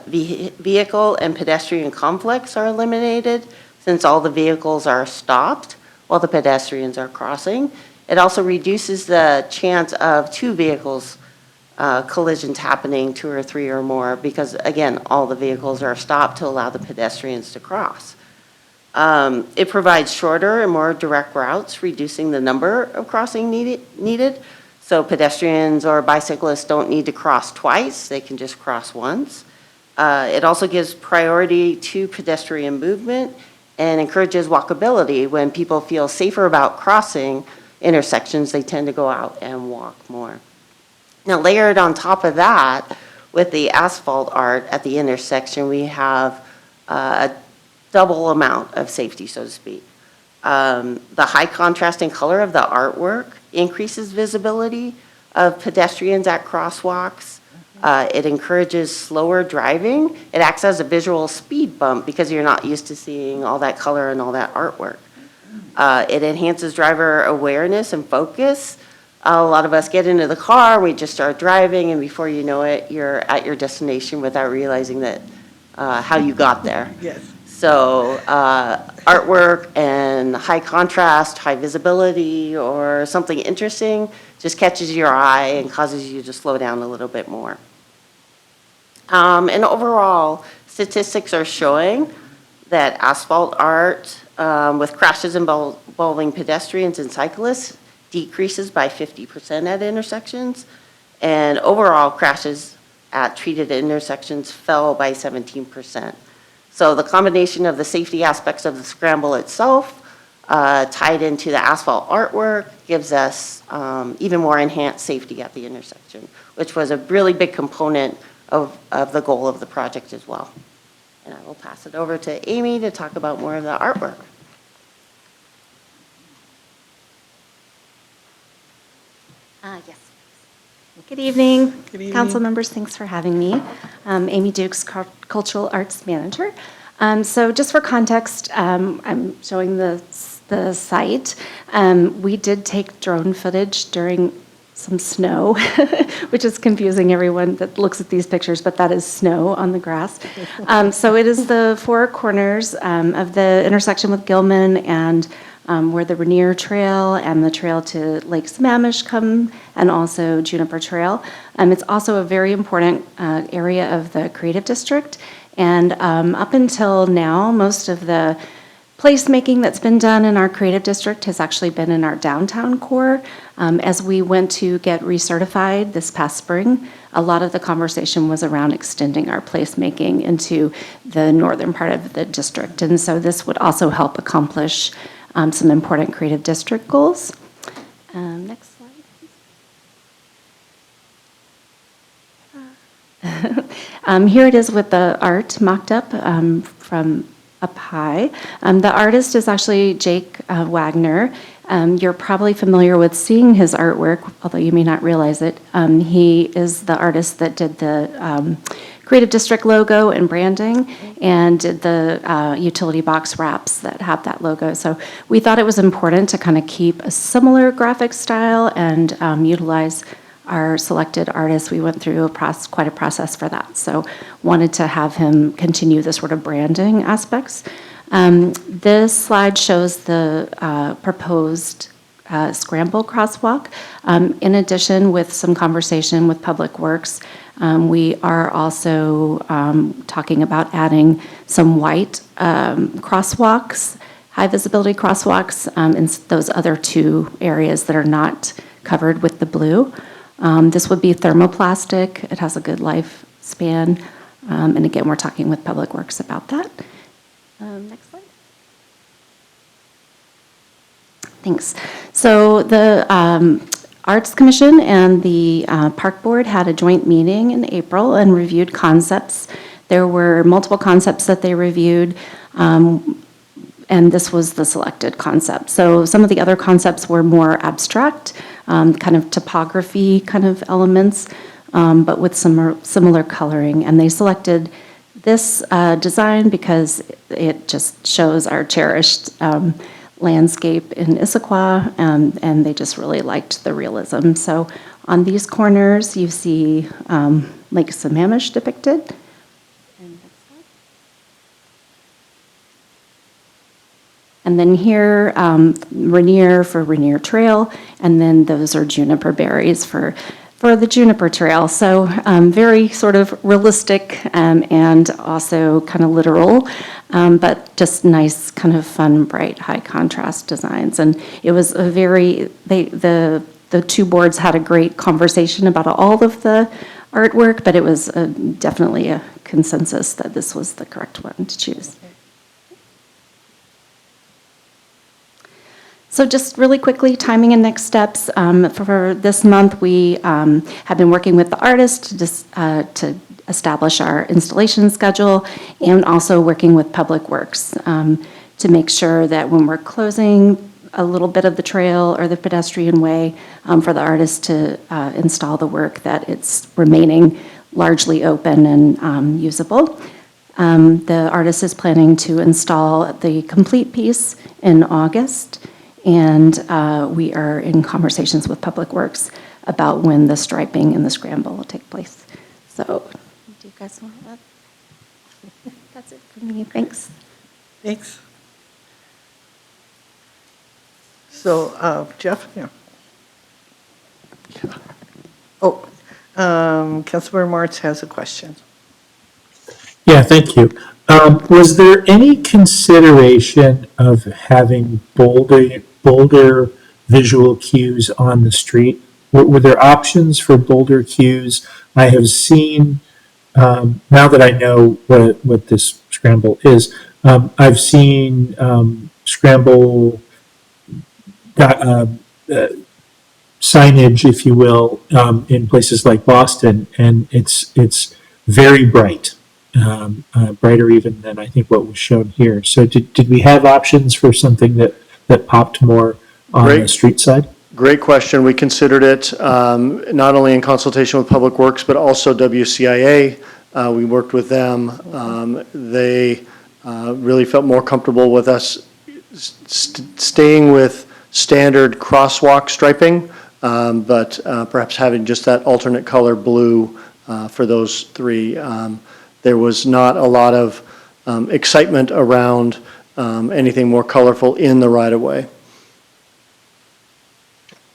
Vehicle and pedestrian conflicts are eliminated since all the vehicles are stopped while the pedestrians are crossing. It also reduces the chance of two vehicles collisions happening, 2 or 3 or more, because again, all the vehicles are stopped to allow the pedestrians to cross. It provides shorter and more direct routes, reducing the number of crossing needed. So pedestrians or bicyclists don't need to cross twice, they can just cross once. It also gives priority to pedestrian movement and encourages walkability. When people feel safer about crossing intersections, they tend to go out and walk more. Now, layered on top of that, with the asphalt art at the intersection, we have a double amount of safety, so to speak. The high contrasting color of the artwork increases visibility of pedestrians at crosswalks. It encourages slower driving. It acts as a visual speed bump because you're not used to seeing all that color and all that artwork. It enhances driver awareness and focus. A lot of us get into the car, we just start driving, and before you know it, you're at your destination without realizing that how you got there. Yes. So artwork and high contrast, high visibility, or something interesting just catches your eye and causes you to slow down a little bit more. And overall, statistics are showing that asphalt art with crashes involving pedestrians and cyclists decreases by 50% at intersections, and overall crashes at treated intersections fell by 17%. So the combination of the safety aspects of the scramble itself tied into the asphalt artwork gives us even more enhanced safety at the intersection, which was a really big component of the goal of the project as well. And I will pass it over to Amy to talk about more of the artwork. Yes. Good evening. Good evening. Council members, thanks for having me. Amy Dukes, Cultural Arts Manager. So just for context, I'm showing the site. We did take drone footage during some snow, which is confusing everyone that looks at these pictures, but that is snow on the grass. So it is the four corners of the intersection with Gilman and where the Rainier Trail and the trail to Lake Sammamish come, and also Juniper Trail. It's also a very important area of the Creative District. And up until now, most of the placemaking that's been done in our Creative District has actually been in our downtown core. As we went to get recertified this past spring, a lot of the conversation was around extending our placemaking into the northern part of the district. And so this would also help accomplish some important Creative District goals. Next slide, please. Here it is with the art mocked up from up high. The artist is actually Jake Wagner. You're probably familiar with seeing his artwork, although you may not realize it. He is the artist that did the Creative District logo and branding, and did the utility box wraps that have that logo. So we thought it was important to kind of keep a similar graphic style and utilize our selected artists. We went through quite a process for that. So wanted to have him continue the sort of branding aspects. This slide shows the proposed scramble crosswalk. In addition, with some conversation with Public Works, we are also talking about adding some white crosswalks, high visibility crosswalks in those other two areas that are not covered with the blue. This would be thermoplastic. It has a good lifespan. And again, we're talking with Public Works about that. Next slide. Thanks. So the Arts Commission and the Park Board had a joint meeting in April and reviewed concepts. There were multiple concepts that they reviewed, and this was the selected concept. So some of the other concepts were more abstract, kind of topography kind of elements, but with some similar coloring. And they selected this design because it just shows our cherished landscape in Issaquah, and they just really liked the realism. So on these corners, you see Lake Sammamish depicted. And then here, Rainier for Rainier Trail, and then those are juniper berries for the Juniper Trail. So very sort of realistic and also kind of literal, but just nice, kind of fun, bright, high contrast designs. And it was a very, the two boards had a great conversation about all of the artwork, but it was definitely a consensus that this was the correct one to choose. So just really quickly, timing and next steps. For this month, we have been working with the artist to establish our installation schedule, and also working with Public Works to make sure that when we're closing a little bit of the trail or the pedestrian way for the artist to install the work, that it's remaining largely open and usable. The artist is planning to install the complete piece in August, and we are in conversations with Public Works about when the striping and the scramble will take place. So, do you guys want that? That's it for me. Thanks. Thanks. So, Jeff? Yeah. Oh, Councilmember Martz has a question. Yeah, thank you. Was there any consideration of having bolder visual cues on the street? Were there options for bolder cues? I have seen, now that I know what this scramble is, I've seen scramble signage, if you will, in places like Boston, and it's very bright, brighter even than I think what was shown here. So did we have options for something that popped more on the street side? Great question. We considered it not only in consultation with Public Works, but also WCIA. We worked with them. They really felt more comfortable with us staying with standard crosswalk striping, but perhaps having just that alternate color blue for those three. There was not a lot of excitement around anything more colorful in the right-of-way.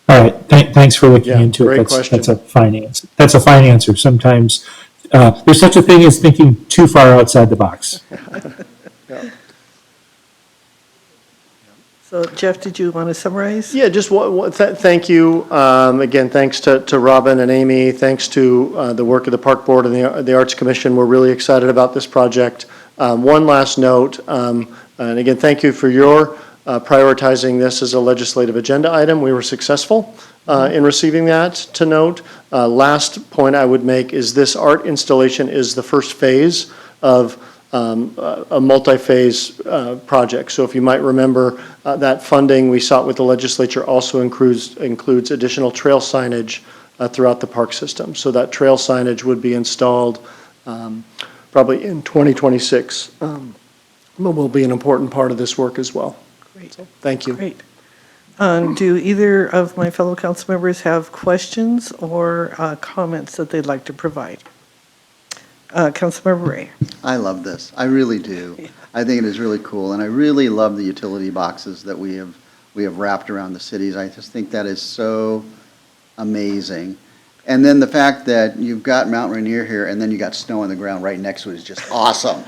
All right, thanks for looking Yeah, into it. great question. That's a fine answer. Sometimes there's such a thing as thinking too far outside the box. Yeah. So, Jeff, did you want to summarize? Yeah, just thank you. Again, thanks to Robin and Amy. Thanks to the work of the Park Board and the Arts Commission. We're really excited about this project. One last note, and again, thank you for your prioritizing this as a legislative agenda item. We were successful in receiving that to note. Last point I would make is this art installation is the first phase of a multi-phase project. So if you might remember, that funding we sought with the legislature also includes additional trail signage throughout the park system. So that trail signage would be installed probably in 2026. Will be an important part of this work as well. Great. So, thank you. Great. Do either of my fellow council members have questions or comments that they'd like to provide? Councilmember Ray. I love this. I really do. I think it is really cool, and I really love the utility boxes that we have wrapped around the cities. I just think that is so amazing. And then the fact that you've got Mount Rainier here, and then you got snow on the ground right next to it is just awesome.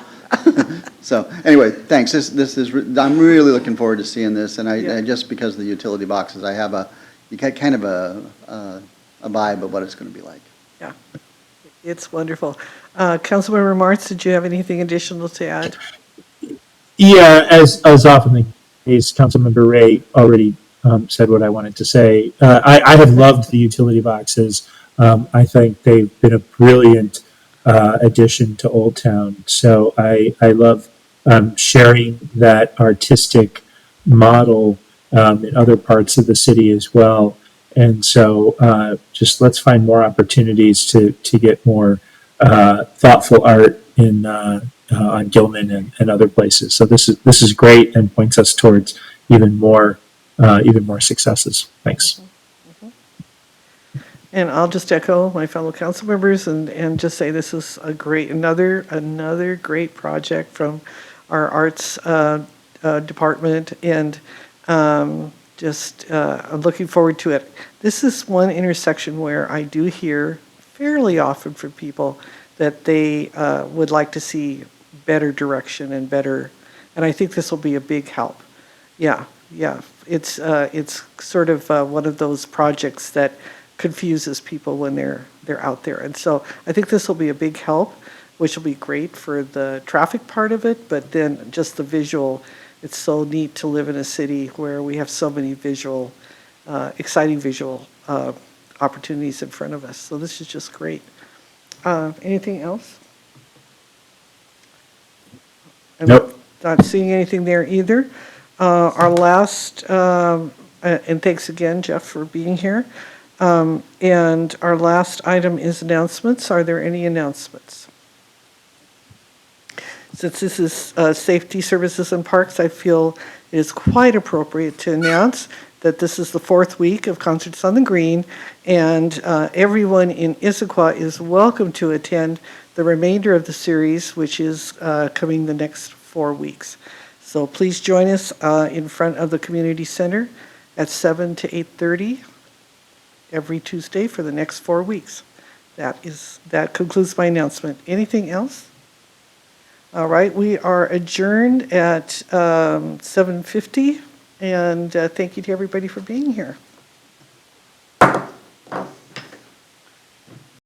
So anyway, thanks. This is I'm really looking forward to seeing this, and I just because of the utility boxes, I have you get kind of a vibe of what it's going to be like. Yeah, it's wonderful. Councilmember Martz, did you have anything additional to add? Yeah, as often the case, Councilmember Ray already said what I wanted to say. I have loved the utility boxes. I think they've been a brilliant addition to Old Town. So I love sharing that artistic model in other parts of the city as well. And so just let's find more opportunities to get more thoughtful art in on Gilman and other places. So this is great and points us towards even more successes. Thanks. And I'll just echo my fellow council members and just say this is a great, another great project from our arts department, and I'm looking forward to it. This is one intersection where I do hear fairly often from people that they would like to see better direction and I think this will be a big help. Yeah, it's sort of one of those projects that confuses people when they're out there. And so I think this will be a big help, which will be great for the traffic part of it, but then just the visual it's so neat to live in a city where we have so many visual, exciting visual opportunities in front of us. So this is just great. Anything else? I'm Nope. Not seeing anything there either. Our last, and thanks again, Jeff, for being here. And our last item is announcements. Are there any announcements? Since this is Safety Services and Parks, I feel it is quite appropriate to announce that this is the 4th week of Concerts on the Green, and everyone in Issaquah is welcome to attend the remainder of the series, which is coming the next 4 weeks. So please join us in front of the community center at 7 to 8:30 every Tuesday for the next 4 weeks. That concludes my announcement. Anything else? All right, we are adjourned at 7:50, and thank you to everybody for being here.